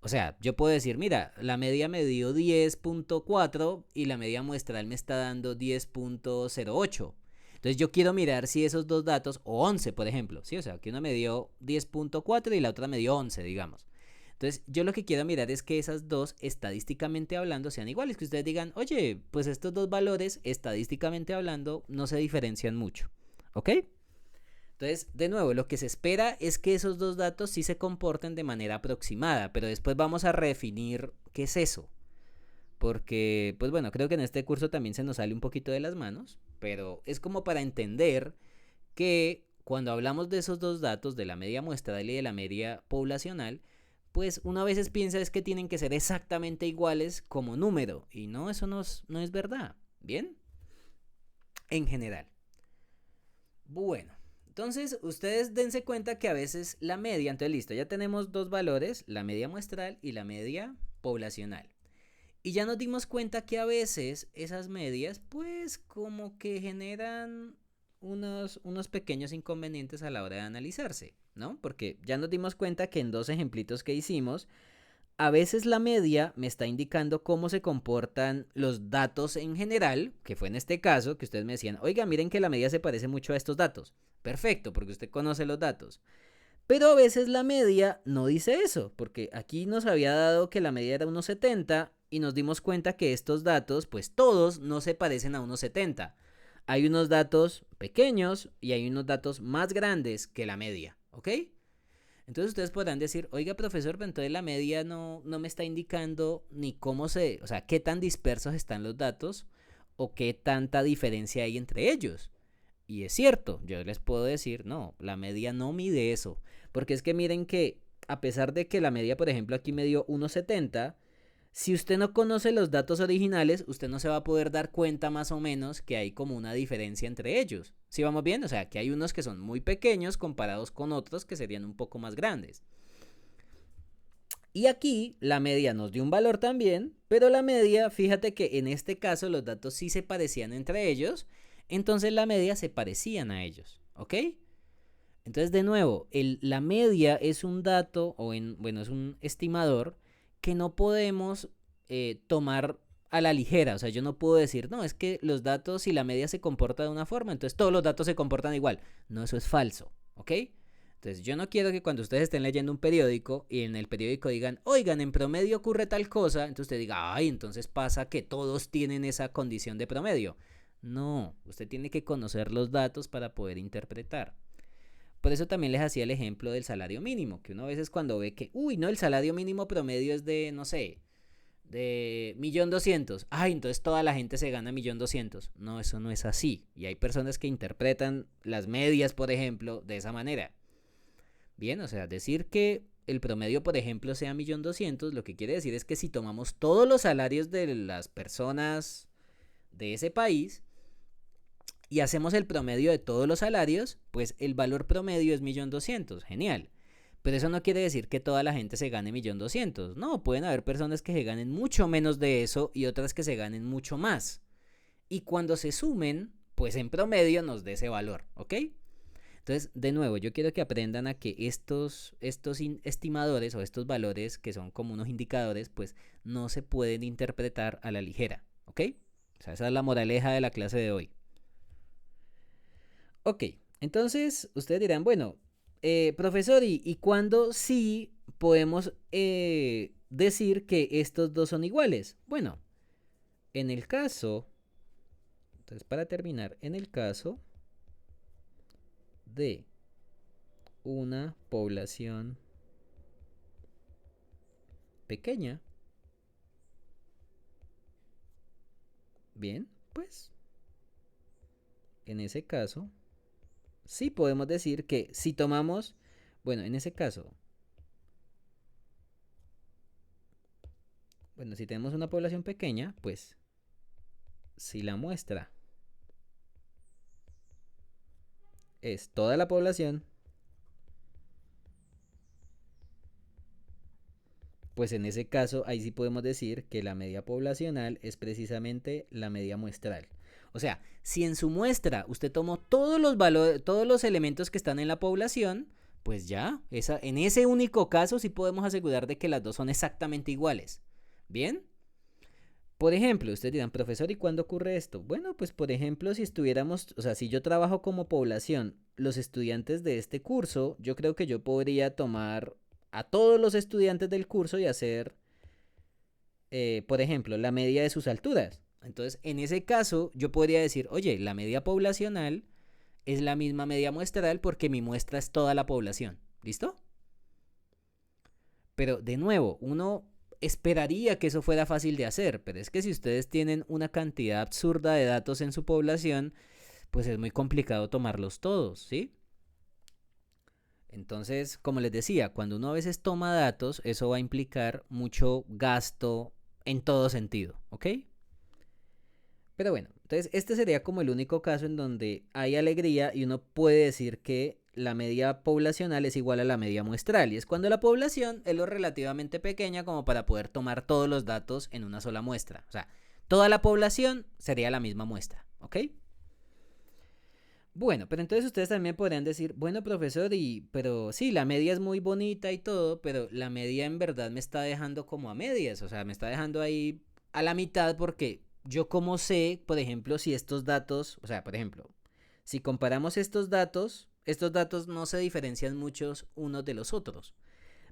O sea, yo puedo decir, mira, la media me dio 10.4 y la media muestral me está dando 10.08. Entonces yo quiero mirar si esos dos datos, o 11 por ejemplo, ¿sí? O sea, que una me dio 10.4 y la otra me dio 11, digamos. Entonces yo lo que quiero mirar es que esas dos, estadísticamente hablando, sean iguales. Que ustedes digan, oye, pues estos dos valores, estadísticamente hablando, no se diferencian mucho. ¿Ok? Entonces, de nuevo, lo que se espera es que esos dos datos sí se comporten de manera aproximada, pero después vamos a redefinir qué es eso. Porque, pues bueno, creo que en este curso también se nos sale un poquito de las manos, pero es como para entender que cuando hablamos de esos dos datos, de la media muestral y de la media poblacional, pues uno a veces piensa es que tienen que ser exactamente iguales como número, y no, eso no es verdad, ¿bien? En general. Bueno, entonces ustedes dense cuenta que a veces la media, entonces listo, ya tenemos dos valores, la media muestral y la media poblacional. Y ya nos dimos cuenta que a veces esas medias pues como que generan unos pequeños inconvenientes a la hora de analizarse, ¿no? Porque ya nos dimos cuenta que en dos ejemplitos que hicimos, a veces la media me está indicando cómo se comportan los datos en general, que fue en este caso, que ustedes me decían, oiga, miren que la media se parece mucho a estos datos. Perfecto, porque usted conoce los datos. Pero a veces la media no dice eso, porque aquí nos había dado que la media era 1,70 y nos dimos cuenta que estos datos, pues todos no se parecen a 1,70. Hay unos datos pequeños y hay unos datos más grandes que la media, ¿ok? Entonces ustedes podrán decir, oiga profesor, pero entonces la media no me está indicando ni cómo o sea, qué tan dispersos están los datos o qué tanta diferencia hay entre ellos. Y es cierto, yo les puedo decir, no, la media no mide eso. Porque es que miren que a pesar de que la media, por ejemplo, aquí me dio 1,70, si usted no conoce los datos originales, usted no se va a poder dar cuenta más o menos que hay como una diferencia entre ellos. ¿Sí vamos bien? O sea, que hay unos que son muy pequeños comparados con otros que serían un poco más grandes. Y aquí la media nos dio un valor también, pero la media, fíjate que en este caso los datos sí se parecían entre ellos, entonces la media se parecían a ellos, ¿ok? Entonces, de nuevo, la media es un dato, bueno, es un estimador que no podemos tomar a la ligera. O sea, yo no puedo decir, no, es que los datos, si la media se comporta de una forma, entonces todos los datos se comportan igual. No, eso es falso, ¿ok? Entonces, yo no quiero que cuando ustedes estén leyendo un periódico y en el periódico digan, oigan, en promedio ocurre tal cosa, entonces usted diga, ay, entonces pasa que todos tienen esa condición de promedio. No, usted tiene que conocer los datos para poder interpretar. Por eso también les hacía el ejemplo del salario mínimo, que uno a veces cuando ve que, uy, no, el salario mínimo promedio es de, no sé, de 1.200.000. Ay, entonces toda la gente se gana 1.200.000. No, eso no es así. Y hay personas que interpretan las medias, por ejemplo, de esa manera. Bien, o sea, decir que el promedio, por ejemplo, sea 1.200.000, lo que quiere decir es que si tomamos todos los salarios de las personas de ese país, y hacemos el promedio de todos los salarios, pues el valor promedio es 1.200.000. Genial. Pero eso no quiere decir que toda la gente se gane 1.200.000. No, pueden haber personas que se ganen mucho menos de eso y otras que se ganen mucho más. Y cuando se sumen, pues en promedio nos dé ese valor, ¿ok? Entonces, de nuevo, yo quiero que aprendan a que estos estimadores o estos valores que son como unos indicadores, pues no se pueden interpretar a la ligera, ¿ok? O sea, esa es la moraleja de la clase de hoy. Ok, Entonces, ustedes dirán, bueno, profesor, ¿y cuándo sí podemos decir que estos dos son iguales? Bueno, en el caso, entonces para terminar, en el caso de una población pequeña, bien, pues en ese caso sí podemos decir que si tomamos, bueno, en ese caso, bueno, si tenemos una población pequeña, pues si la muestra es toda la población, pues en ese caso ahí sí podemos decir que la media poblacional es precisamente la media muestral. O sea, si en su muestra usted tomó todos los valores, todos los elementos que están en la población, pues ya, en ese único caso sí podemos asegurar de que las dos son exactamente iguales. ¿Bien? Por ejemplo, ustedes dirán, profesor, ¿y cuándo ocurre esto? Bueno, pues por ejemplo, si estuviéramos, o sea, si yo trabajo como población, los estudiantes de este curso, yo creo que yo podría tomar a todos los estudiantes del curso y hacer, por ejemplo, la media de sus alturas. Entonces, en ese caso, yo podría decir, oye, la media poblacional es la misma media muestral porque mi muestra es toda la población. ¿Listo? Pero de nuevo, uno esperaría que eso fuera fácil de hacer, pero es que si ustedes tienen una cantidad absurda de datos en su población, pues es muy complicado tomarlos todos, ¿sí? Entonces, como les decía, cuando uno a veces toma datos, eso va a implicar mucho gasto en todo sentido, ¿ok? Pero bueno, entonces este sería como el único caso en donde hay alegría y uno puede decir que la media poblacional es igual a la media muestral. Y es cuando la población es lo relativamente pequeña como para poder tomar todos los datos en una sola muestra. O sea, toda la población sería la misma muestra, ¿ok? Bueno, pero entonces ustedes también podrían decir, bueno, profesor, pero sí, la media es muy bonita y todo, pero la media en verdad me está dejando como a medias, o sea, me está dejando ahí a la mitad porque yo como sé, por ejemplo, si estos datos, o sea, por ejemplo, si comparamos estos datos no se diferencian muchos unos de los otros.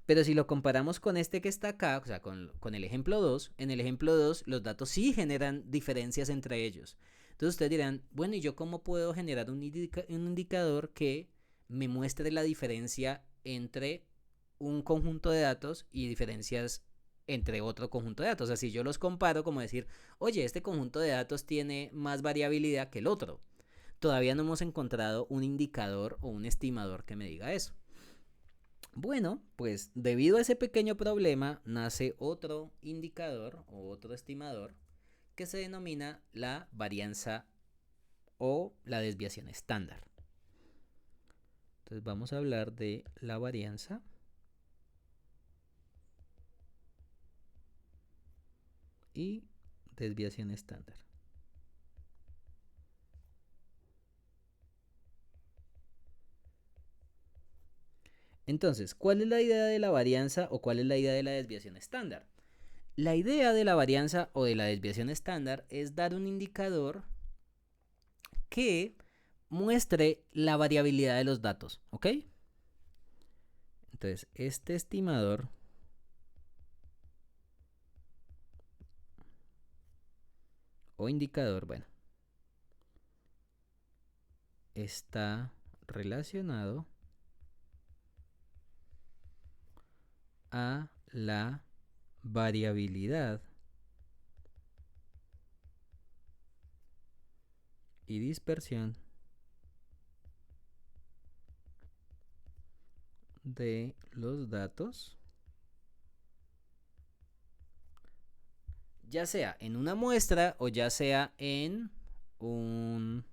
Pero si lo comparamos con este que está acá, o sea, con el ejemplo 2, en el ejemplo 2 los datos sí generan diferencias entre ellos. Entonces ustedes dirán, bueno, ¿y yo cómo puedo generar un indicador que me muestre la diferencia entre un conjunto de datos y diferencias entre otro conjunto de datos? O sea, si yo los comparo, como decir, oye, este conjunto de datos tiene más variabilidad que el otro. Todavía no hemos encontrado un indicador o un estimador que me diga eso. Bueno, pues debido a ese pequeño problema nace otro indicador o otro estimador que se denomina la varianza o la desviación estándar. Entonces vamos a hablar de la varianza y desviación estándar. Entonces, ¿cuál es la idea de la varianza o cuál es la idea de la desviación estándar? La idea de la varianza o de la desviación estándar es dar un indicador que muestre la variabilidad de los datos, ¿ok? Entonces, este estimador o indicador, bueno, está relacionado a la variabilidad y dispersión de los datos, ya sea en una muestra o ya sea un,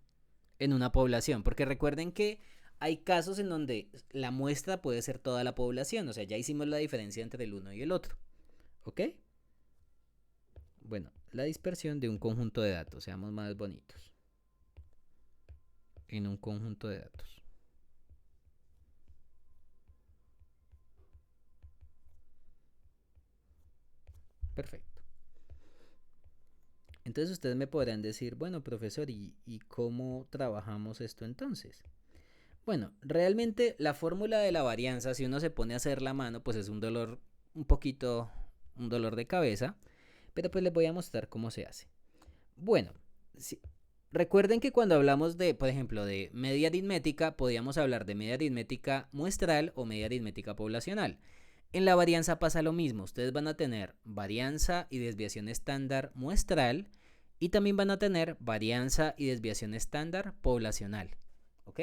en una población. Porque recuerden que hay casos en donde la muestra puede ser toda la población. O sea, ya hicimos la diferencia entre el uno y el otro. ¿Ok? Bueno, la dispersión de un conjunto de datos. Seamos más bonitos. En un conjunto de datos. Perfecto. Entonces ustedes me podrán decir, bueno, profesor, ¿y cómo trabajamos esto entonces? Bueno, realmente la fórmula de la varianza, si uno se pone a hacer la mano, pues es un dolor un poquito, un dolor de cabeza, pero pues les voy a mostrar cómo se hace. Bueno, si, recuerden que cuando hablamos de, por ejemplo, de media aritmética, podíamos hablar de media aritmética muestral o media aritmética poblacional. En la varianza pasa lo mismo, ustedes van a tener varianza y desviación estándar muestral y también van a tener varianza y desviación estándar poblacional, ¿ok?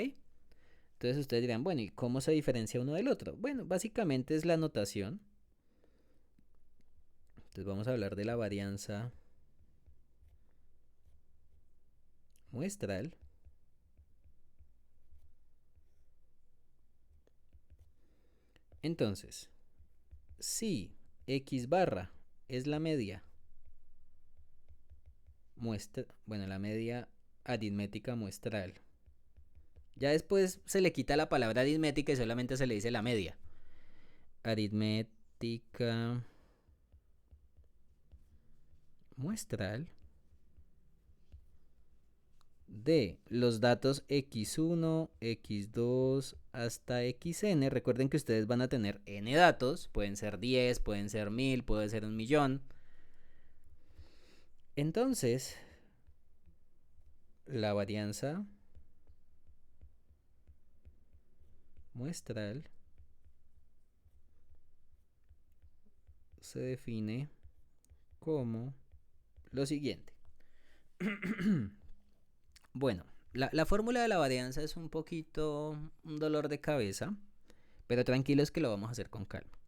Entonces ustedes dirán, bueno, ¿y cómo se diferencia uno del otro? Bueno, básicamente es la notación. Entonces vamos a hablar de la varianza muestral. Entonces, si X barra es la media muestra, bueno, la media aritmética muestral. Ya después se le quita la palabra aritmética y solamente se le dice la media. Aritmética muestral de los datos x1, x2 hasta xn. Recuerden que ustedes van a tener n datos, pueden ser 10, pueden ser 1000, puede ser 1.000.000. Entonces, la varianza muestral se define como lo siguiente. Bueno, la fórmula de la varianza es un poquito un dolor de cabeza, pero tranquilos que lo vamos a hacer con calma.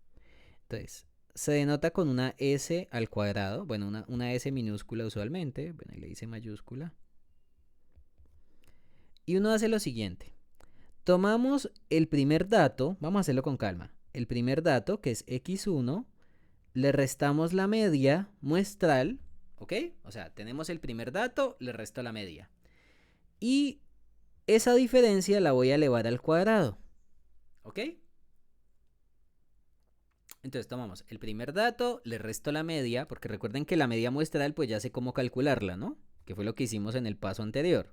Entonces, se denota con una S al cuadrado, bueno, una S minúscula usualmente, bueno, ahí le hice mayúscula. Y uno hace lo siguiente. Tomamos el primer dato, vamos a hacerlo con calma. El primer dato, que es x1, le restamos la media muestral, ¿ok? O sea, tenemos el primer dato, le resto la media. Y esa diferencia la voy a elevar al cuadrado, ¿ok? Entonces tomamos el primer dato, le resto la media, porque recuerden que la media muestral pues ya sé cómo calcularla, ¿no? Que fue lo que hicimos en el paso anterior.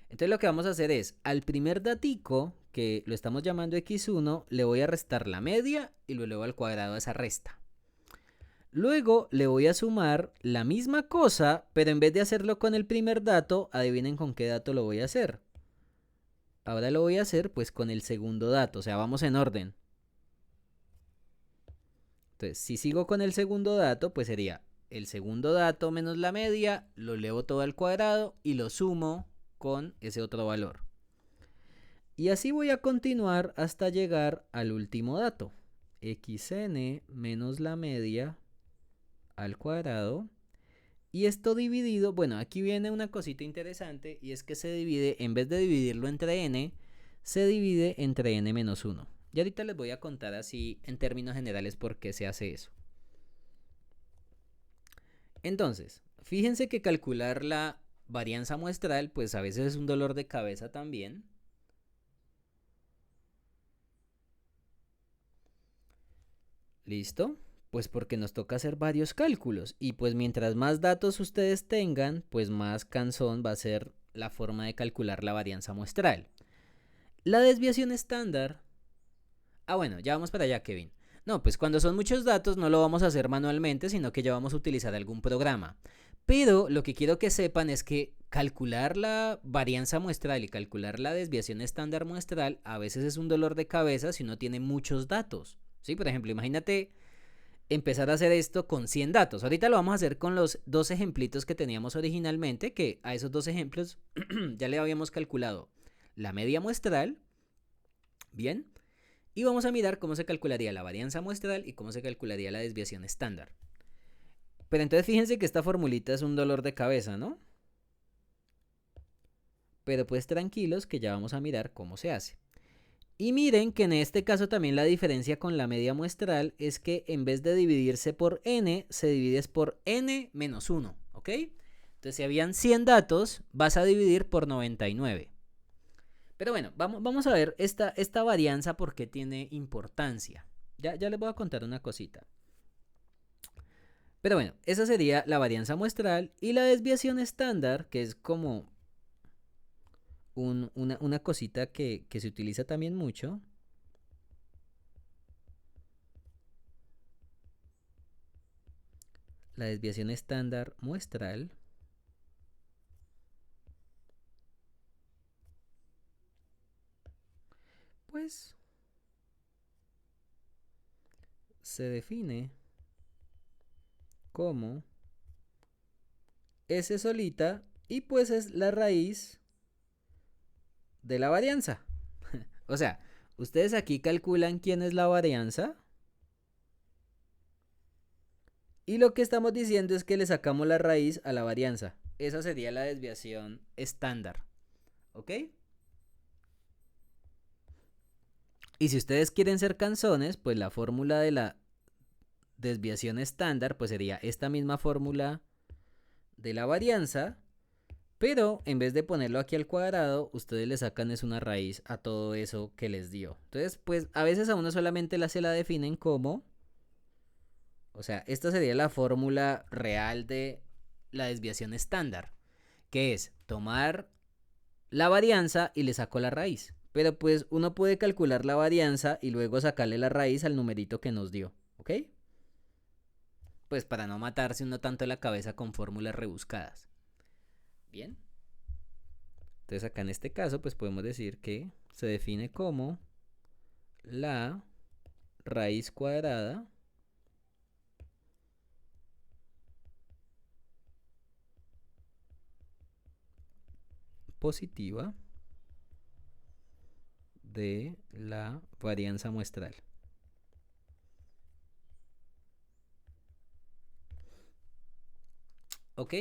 Entonces lo que vamos a hacer es, al primer datico, que lo estamos llamando x1, le voy a restar la media y lo elevo al cuadrado de esa resta. Luego le voy a sumar la misma cosa, pero en vez de hacerlo con el primer dato, adivinen con qué dato lo voy a hacer. Ahora lo voy a hacer pues con el segundo dato, o sea, vamos en orden. Entonces, si sigo con el segundo dato, pues sería el segundo dato menos la media, lo elevo todo al cuadrado y lo sumo con ese otro valor. Y así voy a continuar hasta llegar al último dato. Xn menos la media al cuadrado. Y esto dividido, bueno, aquí viene una cosita interesante y es que se divide, en vez de dividirlo entre n, se divide entre n menos 1. Y ahorita les voy a contar así en términos generales por qué se hace eso. Entonces, fíjense que calcular la varianza muestral pues a veces es un dolor de cabeza también. ¿Listo? Pues porque nos toca hacer varios cálculos y pues mientras más datos ustedes tengan, pues más cansón va a ser la forma de calcular la varianza muestral. La desviación estándar. Ah, bueno, ya vamos para allá, Kevin. No, pues cuando son muchos datos no lo vamos a hacer manualmente, sino que ya vamos a utilizar algún programa. Pero lo que quiero que sepan es que calcular la varianza muestral y calcular la desviación estándar muestral a veces es un dolor de cabeza si uno tiene muchos datos. ¿Sí? Por ejemplo, imagínate empezar a hacer esto con 100 datos. Ahorita lo vamos a hacer con los dos ejemplitos que teníamos originalmente, que a esos dos ejemplos ya le habíamos calculado la media muestral. Bien. Y vamos a mirar cómo se calcularía la varianza muestral y cómo se calcularía la desviación estándar. Pero entonces fíjense que esta formulita es un dolor de cabeza, ¿no? Pero pues tranquilos que ya vamos a mirar cómo se hace. Y miren que en este caso también la diferencia con la media muestral es que en vez de dividirse por n, se divide por n menos 1, ¿ok? Entonces si habían 100 datos, vas a dividir por 99. Pero bueno, vamos a ver esta varianza por qué tiene importancia. Ya les voy a contar una cosita. Pero bueno, esa sería la varianza muestral y la desviación estándar, que es como una cosita que se utiliza también mucho. La desviación estándar muestral. Pues se define como S solita y pues es la raíz de la varianza. O sea, ustedes aquí calculan quién es la varianza y lo que estamos diciendo es que le sacamos la raíz a la varianza. Esa sería la desviación estándar. ¿Ok? Y si ustedes quieren ser canzones, pues la fórmula de la desviación estándar pues sería esta misma fórmula de la varianza, pero en vez de ponerlo aquí al cuadrado, ustedes le sacan es una raíz a todo eso que les dio. Entonces, pues a veces a uno solamente se la definen como, o sea, esta sería la fórmula real de la desviación estándar, que es tomar la varianza y le saco la raíz. Pero pues uno puede calcular la varianza y luego sacarle la raíz al numerito que nos dio, ¿ok? Pues para no matarse uno tanto la cabeza con fórmulas rebuscadas. Bien. Entonces acá en este caso pues podemos decir que se define como la raíz cuadrada positiva de la varianza muestral. ¿Ok?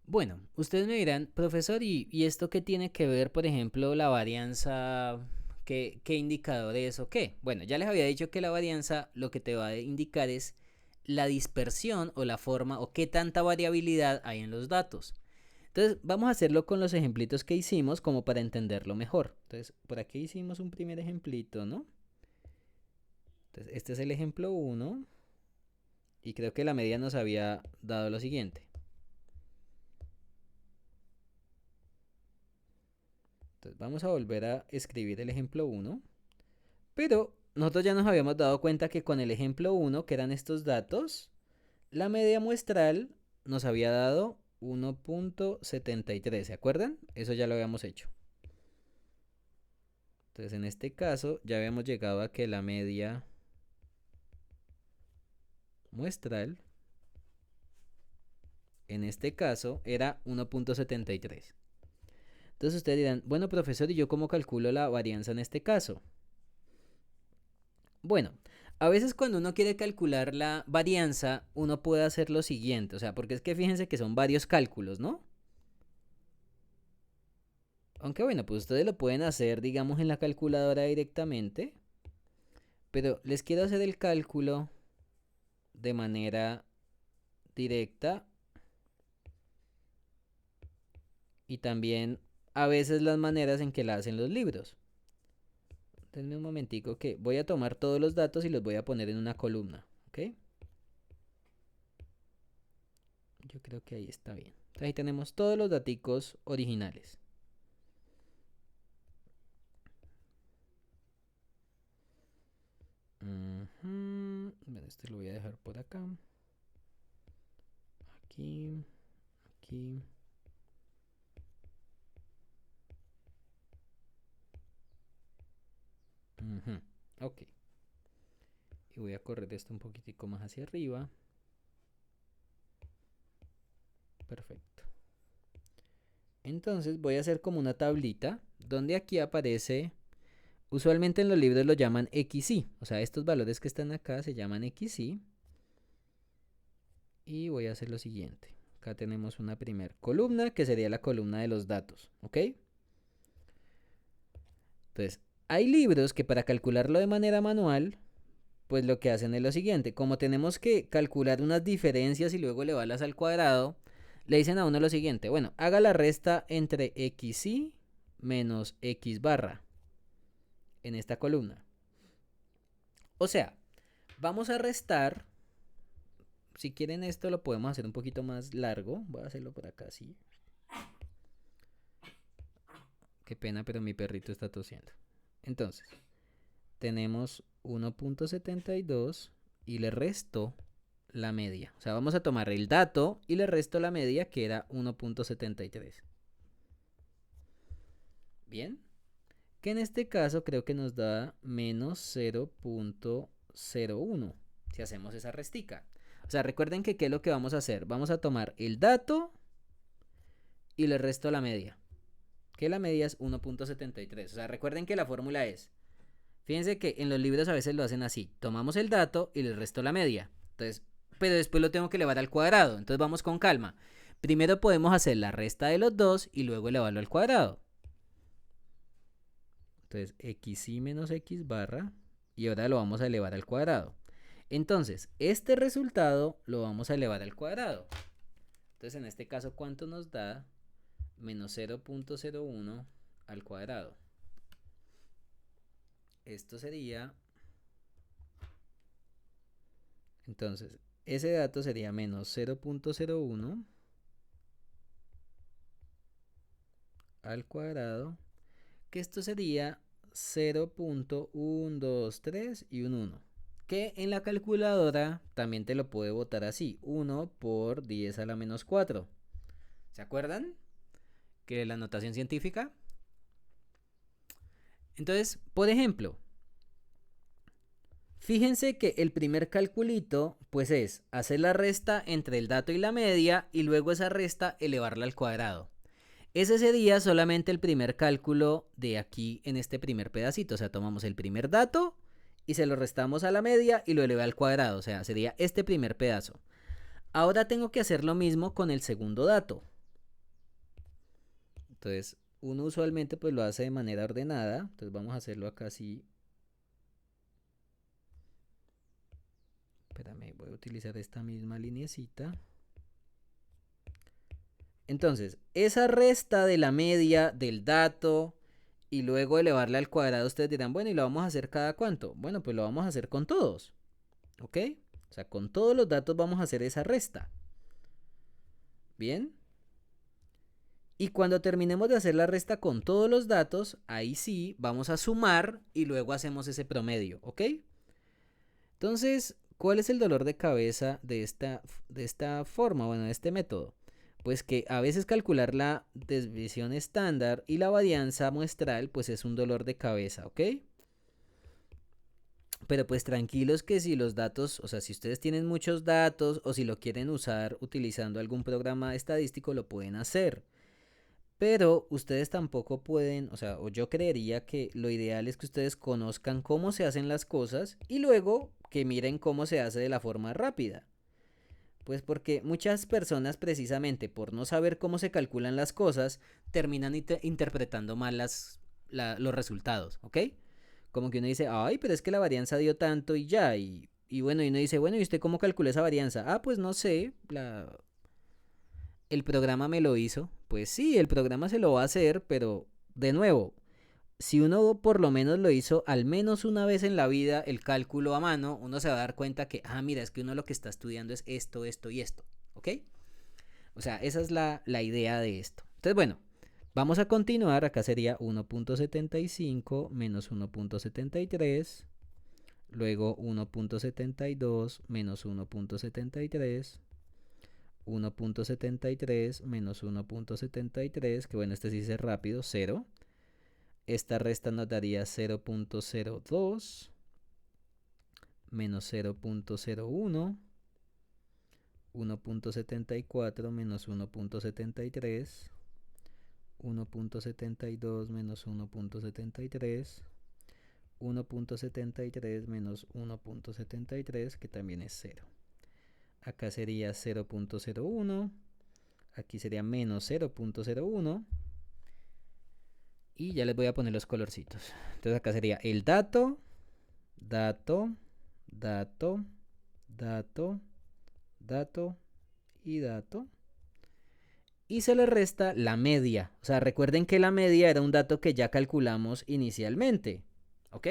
Bueno, ustedes me dirán, profesor, ¿y esto qué tiene que ver, por ejemplo, la varianza? ¿Qué indicador es o qué? Bueno, ya les había dicho que la varianza lo que te va a indicar es la dispersión o la forma o qué tanta variabilidad hay en los datos. Entonces, vamos a hacerlo con los ejemplitos que hicimos como para entenderlo mejor. Entonces, por aquí hicimos un primer ejemplito, ¿no? Entonces, este es el ejemplo 1 y creo que la media nos había dado lo siguiente. Entonces, vamos a volver a escribir el ejemplo 1, pero nosotros ya nos habíamos dado cuenta que con el ejemplo 1, que eran estos datos, la media muestral nos había dado 1.73, ¿se acuerdan? Eso ya lo habíamos hecho. Entonces, en este caso, ya habíamos llegado a que la media muestral, en este caso, era 1.73. Entonces ustedes dirán, bueno, profesor, ¿y yo cómo calculo la varianza en este caso? Bueno, a veces cuando uno quiere calcular la varianza, uno puede hacer lo siguiente, o sea, porque es que fíjense que son varios cálculos, ¿no? Aunque bueno, pues ustedes lo pueden hacer, digamos, en la calculadora directamente, pero les quiero hacer el cálculo de manera directa y también a veces las maneras en que la hacen los libros. Denme un momentico que voy a tomar todos los datos y los voy a poner en una columna, ¿ok? Yo creo que ahí está bien. Entonces, ahí tenemos todos los daticos originales. Bueno, este lo voy a dejar por acá. Aquí, aquí. Ok. Y voy a correr esto un poquitico más hacia arriba. Perfecto. Entonces voy a hacer como una tablita donde aquí aparece, usualmente en los libros lo llaman XY, o sea, estos valores que están acá se llaman XY. Y voy a hacer lo siguiente. Acá tenemos una primera columna que sería la columna de los datos, ¿ok? Entonces, hay libros que para calcularlo de manera manual, pues lo que hacen es lo siguiente. Como tenemos que calcular unas diferencias y luego elevarlas al cuadrado, le dicen a uno lo siguiente. Bueno, haga la resta entre XY menos X barra en esta columna. O sea, vamos a restar. Si quieren esto lo podemos hacer un poquito más largo. Voy a hacerlo por acá así. Qué pena, pero mi perrito está tosiendo. Entonces, tenemos 1.72 y le resto la media. O sea, vamos a tomar el dato y le resto la media, que era 1.73. Bien. Que en este caso creo que nos da menos 0.01 si hacemos esa restica. O sea, recuerden que ¿qué es lo que vamos a hacer? Vamos a tomar el dato y le resto la media. Que la media es 1.73. O sea, recuerden que la fórmula es, fíjense que en los libros a veces lo hacen así. Tomamos el dato y le resto la media. Entonces, pero después lo tengo que elevar al cuadrado. Entonces vamos con calma. Primero podemos hacer la resta de los dos y luego elevarlo al cuadrado. Entonces, xy menos x barra, y ahora lo vamos a elevar al cuadrado. Entonces, este resultado lo vamos a elevar al cuadrado. Entonces, en este caso, ¿cuánto nos da? Menos 0.01 al cuadrado. Esto sería... Entonces, ese dato sería menos 0.01 al cuadrado, que esto sería 0.123 y un 1. Que en la calculadora también te lo puede botar así, 1 por 10 a la menos 4. ¿Se acuerdan? Que la notación científica. Entonces, por ejemplo, fíjense que el primer calculito, pues es hacer la resta entre el dato y la media y luego esa resta elevarla al cuadrado. Ese sería solamente el primer cálculo de aquí en este primer pedacito. O sea, tomamos el primer dato y se lo restamos a la media y lo eleva al cuadrado. O sea, sería este primer pedazo. Ahora tengo que hacer lo mismo con el segundo dato. Entonces, uno usualmente pues lo hace de manera ordenada. Entonces vamos a hacerlo acá así. Espérame, voy a utilizar esta misma lineecita. Entonces, esa resta de la media del dato y luego elevarla al cuadrado, ustedes dirán, bueno, ¿y lo vamos a hacer cada cuánto? Bueno, pues lo vamos a hacer con todos, ¿ok? O sea, con todos los datos vamos a hacer esa resta. ¿Bien? Y cuando terminemos de hacer la resta con todos los datos, ahí sí vamos a sumar y luego hacemos ese promedio, ¿ok? Entonces, ¿cuál es el dolor de cabeza de esta forma, bueno, de este método? Pues que a veces calcular la desviación estándar y la varianza muestral pues es un dolor de cabeza, ¿ok? Pero pues tranquilos que si los datos, o sea, si ustedes tienen muchos datos o si lo quieren usar utilizando algún programa estadístico, lo pueden hacer. Pero ustedes tampoco pueden, o sea, o yo creería que lo ideal es que ustedes conozcan cómo se hacen las cosas y luego que miren cómo se hace de la forma rápida. Pues porque muchas personas precisamente por no saber cómo se calculan las cosas terminan interpretando mal los resultados, ¿ok? Como que uno dice, ay, pero es que la varianza dio tanto y ya, y bueno, y uno dice, bueno, ¿y usted cómo calcula esa varianza? Ah, pues no sé, el programa me lo hizo. Pues sí, el programa se lo va a hacer, pero de nuevo, si uno por lo menos lo hizo al menos una vez en la vida el cálculo a mano, uno se va a dar cuenta que, mira, es que uno lo que está estudiando es esto, esto y esto, ¿ok? O sea, esa es la idea de esto. Entonces, bueno, vamos a continuar. Acá sería 1.75 menos 1.73, luego 1.72 menos 1.73, 1.73 menos 1.73, que bueno, este sí es rápido, 0. Esta resta nos daría 0.02 menos 0.01, 1.74 menos 1.73, 1.72 menos 1.73, 1.73 menos 1.73, que también es 0. Acá sería 0.01, aquí sería menos 0.01. Y ya les voy a poner los colorcitos. Entonces acá sería el dato, dato, dato, dato, dato y dato. Y se le resta la media. O sea, recuerden que la media era un dato que ya calculamos inicialmente. ¿Ok?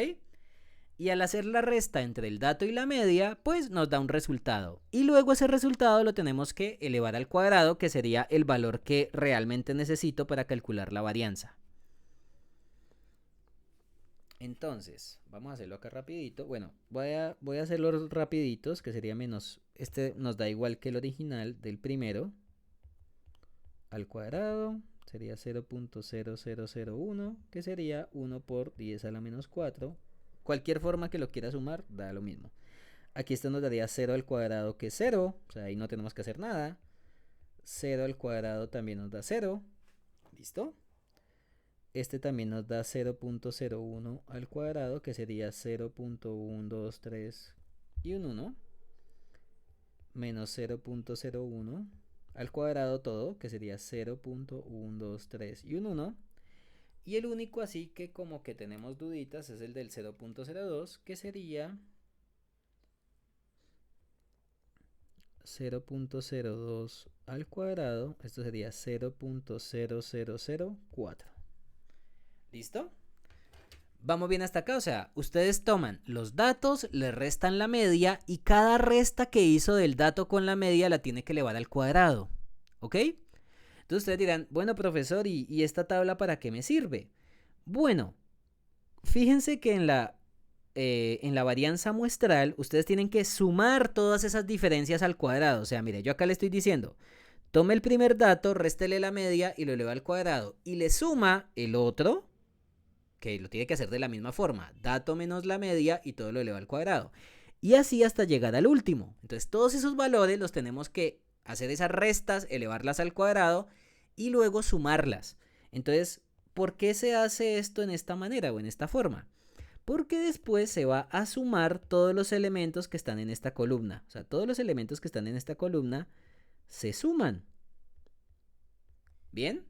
Y al hacer la resta entre el dato y la media, pues nos da un resultado. Y luego ese resultado lo tenemos que elevar al cuadrado, que sería el valor que realmente necesito para calcular la varianza. Entonces, vamos a hacerlo acá rapidito. Bueno, voy a hacerlo rapiditos, que sería menos, este nos da igual que el original del primero al cuadrado, sería 0.0001, que sería 1 por 10 a la menos 4. Cualquier forma que lo quiera sumar, da lo mismo. Aquí esto nos daría 0 al cuadrado, que es 0, o sea, ahí no tenemos que hacer nada. 0 al cuadrado también nos da 0. ¿Listo? Este también nos da 0.01 al cuadrado, que sería 0.123 y un 1. Menos 0.01 al cuadrado todo, que sería 0.123 y un 1. Y el único así que como que tenemos duditas es el del 0.02, que sería 0.02 al cuadrado. Esto sería 0.0004. ¿Listo? Vamos bien hasta acá, o sea, ustedes toman los datos, le restan la media y cada resta que hizo del dato con la media la tiene que elevar al cuadrado. ¿Ok? Entonces ustedes dirán, bueno profesor, ¿y esta tabla para qué me sirve? Bueno, fíjense que en la varianza muestral ustedes tienen que sumar todas esas diferencias al cuadrado. O sea, mire, yo acá le estoy diciendo, tome el primer dato, réstele la media y lo eleva al cuadrado. Y le suma el otro, que lo tiene que hacer de la misma forma. Dato menos la media y todo lo eleva al cuadrado. Y así hasta llegar al último. Entonces todos esos valores los tenemos que hacer esas restas, elevarlas al cuadrado y luego sumarlas. Entonces, ¿por qué se hace esto en esta manera o en esta forma? Porque después se va a sumar todos los elementos que están en esta columna. O sea, todos los elementos que están en esta columna se suman. ¿Bien?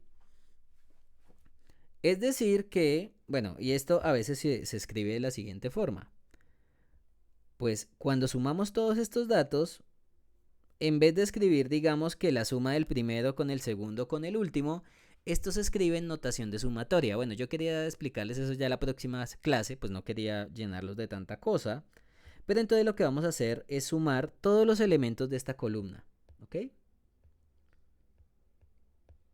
Es decir que, bueno, y esto a veces se escribe de la siguiente forma. Pues cuando sumamos todos estos datos, en vez de escribir, digamos, que la suma del primero con el segundo con el último, esto se escribe en notación de sumatoria. Bueno, yo quería explicarles eso ya la próxima clase, pues no quería llenarlos de tanta cosa. Pero entonces lo que vamos a hacer es sumar todos los elementos de esta columna. ¿Ok?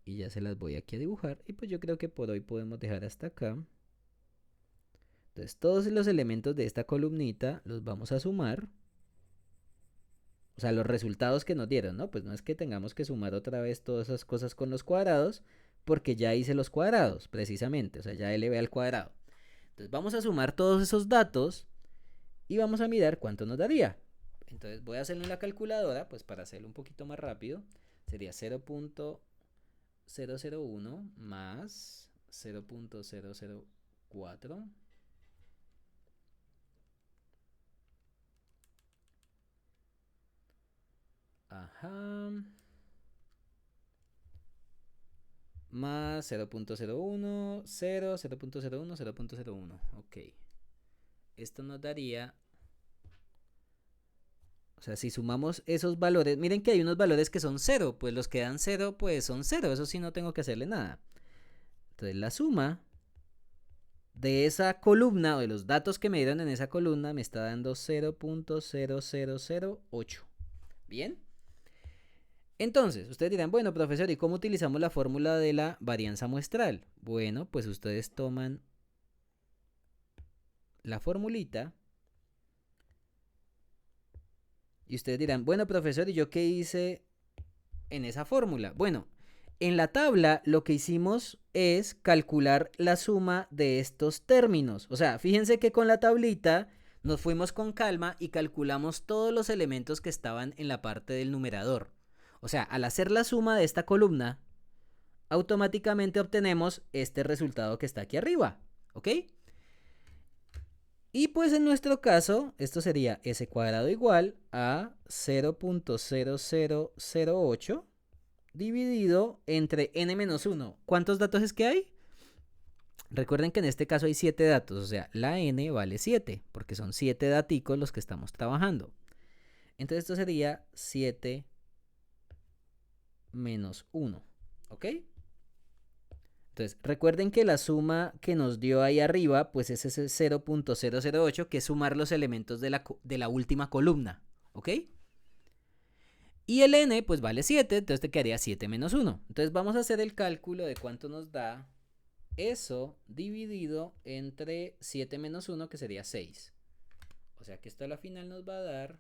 Y ya se las voy aquí a dibujar. Y pues yo creo que por hoy podemos dejar hasta acá. Entonces todos los elementos de esta columnita los vamos a sumar. O sea, los resultados que nos dieron, ¿no? Pues no es que tengamos que sumar otra vez todas esas cosas con los cuadrados, porque ya hice los cuadrados, precisamente. O sea, ya elevé al cuadrado. Entonces vamos a sumar todos esos datos y vamos a mirar cuánto nos daría. Entonces voy a hacerlo en la calculadora, pues para hacerlo un poquito más rápido. Sería 0.001 más 0.004. Ajá. Más 0.01, 0, 0.01, 0.01. Ok. Esto nos daría... O sea, si sumamos esos valores... Miren que hay unos valores que son 0. Pues los que dan 0, pues son 0. Eso sí no tengo que hacerle nada. Entonces la suma de esa columna o de los datos que me dieron en esa columna me está dando 0.0008. ¿Bien? Entonces, ustedes dirán, bueno, profesor, ¿y cómo utilizamos la fórmula de la varianza muestral? Bueno, pues ustedes toman la formulita y ustedes dirán, bueno, profesor, ¿y yo qué hice en esa fórmula? Bueno, en la tabla lo que hicimos es calcular la suma de estos términos. O sea, fíjense que con la tablita nos fuimos con calma y calculamos todos los elementos que estaban en la parte del numerador. O sea, al hacer la suma de esta columna, automáticamente obtenemos este resultado que está aquí arriba. ¿Ok? Y pues en nuestro caso, esto sería s cuadrado igual a 0.0008 dividido entre n-1. ¿Cuántos datos es que hay? Recuerden que en este caso hay 7 datos, o sea, la n vale 7, porque son 7 daticos los que estamos trabajando. Entonces esto sería 7 menos 1, ¿ok? Entonces, recuerden que la suma que nos dio ahí arriba, pues es ese 0.008, que es sumar los elementos de la última columna, ¿ok? Y el n, pues vale 7, entonces te quedaría 7 menos 1. Entonces vamos a hacer el cálculo de cuánto nos da eso dividido entre 7 menos 1, que sería 6. O sea que esto a la final nos va a dar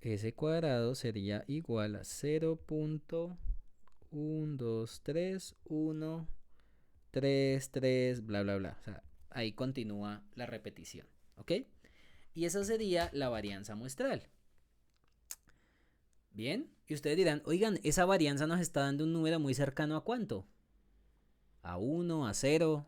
s cuadrado sería igual a 0.1231333, bla, bla, bla. O sea, ahí continúa la repetición, ¿ok? Y esa sería la varianza muestral. Bien, y ustedes dirán, oigan, esa varianza nos está dando un número muy cercano a ¿cuánto? ¿A 1, a 0?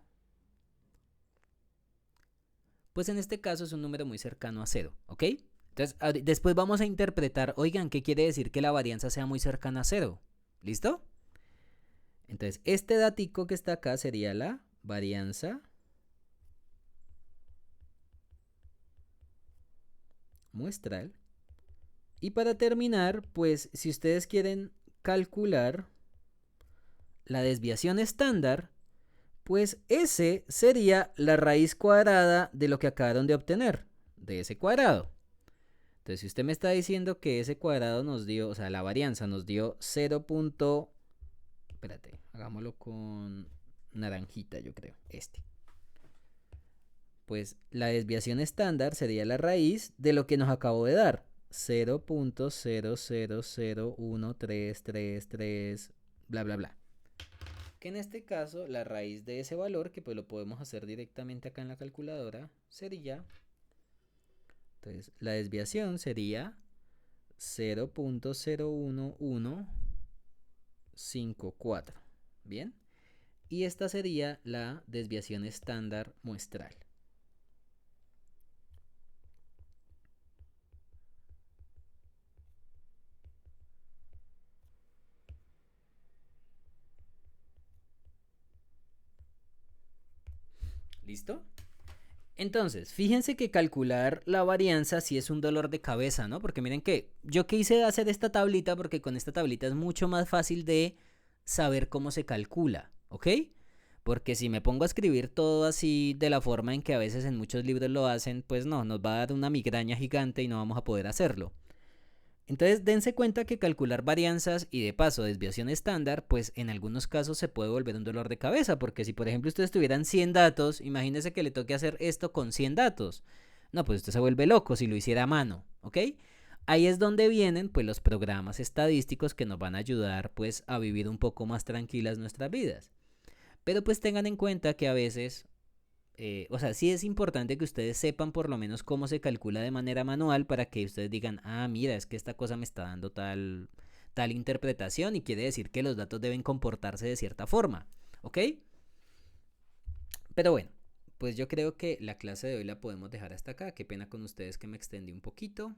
Pues en este caso es un número muy cercano a 0, ¿ok? Entonces, después vamos a interpretar, oigan, ¿qué quiere decir que la varianza sea muy cercana a 0? ¿Listo? Entonces, este datico que está acá sería la varianza muestral. Y para terminar, pues si ustedes quieren calcular la desviación estándar, pues S sería la raíz cuadrada de lo que acabaron de obtener, de ese cuadrado. Entonces, si usted me está diciendo que ese cuadrado nos dio, o sea, la varianza nos dio 0. Espérate, hagámoslo con naranjita, yo creo, este. Pues la desviación estándar sería la raíz de lo que nos acabó de dar, 0.00013333, bla, bla, bla. Que en este caso la raíz de ese valor, que pues lo podemos hacer directamente acá en la calculadora, sería, entonces la desviación sería 0.01154. Bien, y esta sería la desviación estándar muestral. ¿Listo? Entonces, fíjense que calcular la varianza sí es un dolor de cabeza, ¿no? Porque miren que yo quise hacer esta tablita porque con esta tablita es mucho más fácil de saber cómo se calcula, ¿ok? Porque si me pongo a escribir todo así de la forma en que a veces en muchos libros lo hacen, pues no, nos va a dar una migraña gigante y no vamos a poder hacerlo. Entonces dense cuenta que calcular varianzas y de paso desviación estándar, pues en algunos casos se puede volver un dolor de cabeza, porque si por ejemplo ustedes tuvieran 100 datos, imagínense que le toque hacer esto con 100 datos. No, pues usted se vuelve loco si lo hiciera a mano, ¿ok? Ahí es donde vienen pues los programas estadísticos que nos van a ayudar pues a vivir un poco más tranquilas nuestras vidas. Pero pues tengan en cuenta que a veces o sea, sí es importante que ustedes sepan por lo menos cómo se calcula de manera manual para que ustedes digan, ah, mira, es que esta cosa me está dando tal interpretación y quiere decir que los datos deben comportarse de cierta forma, ¿ok? Pero bueno, pues yo creo que la clase de hoy la podemos dejar hasta acá. Qué pena con ustedes que me extendí un poquito.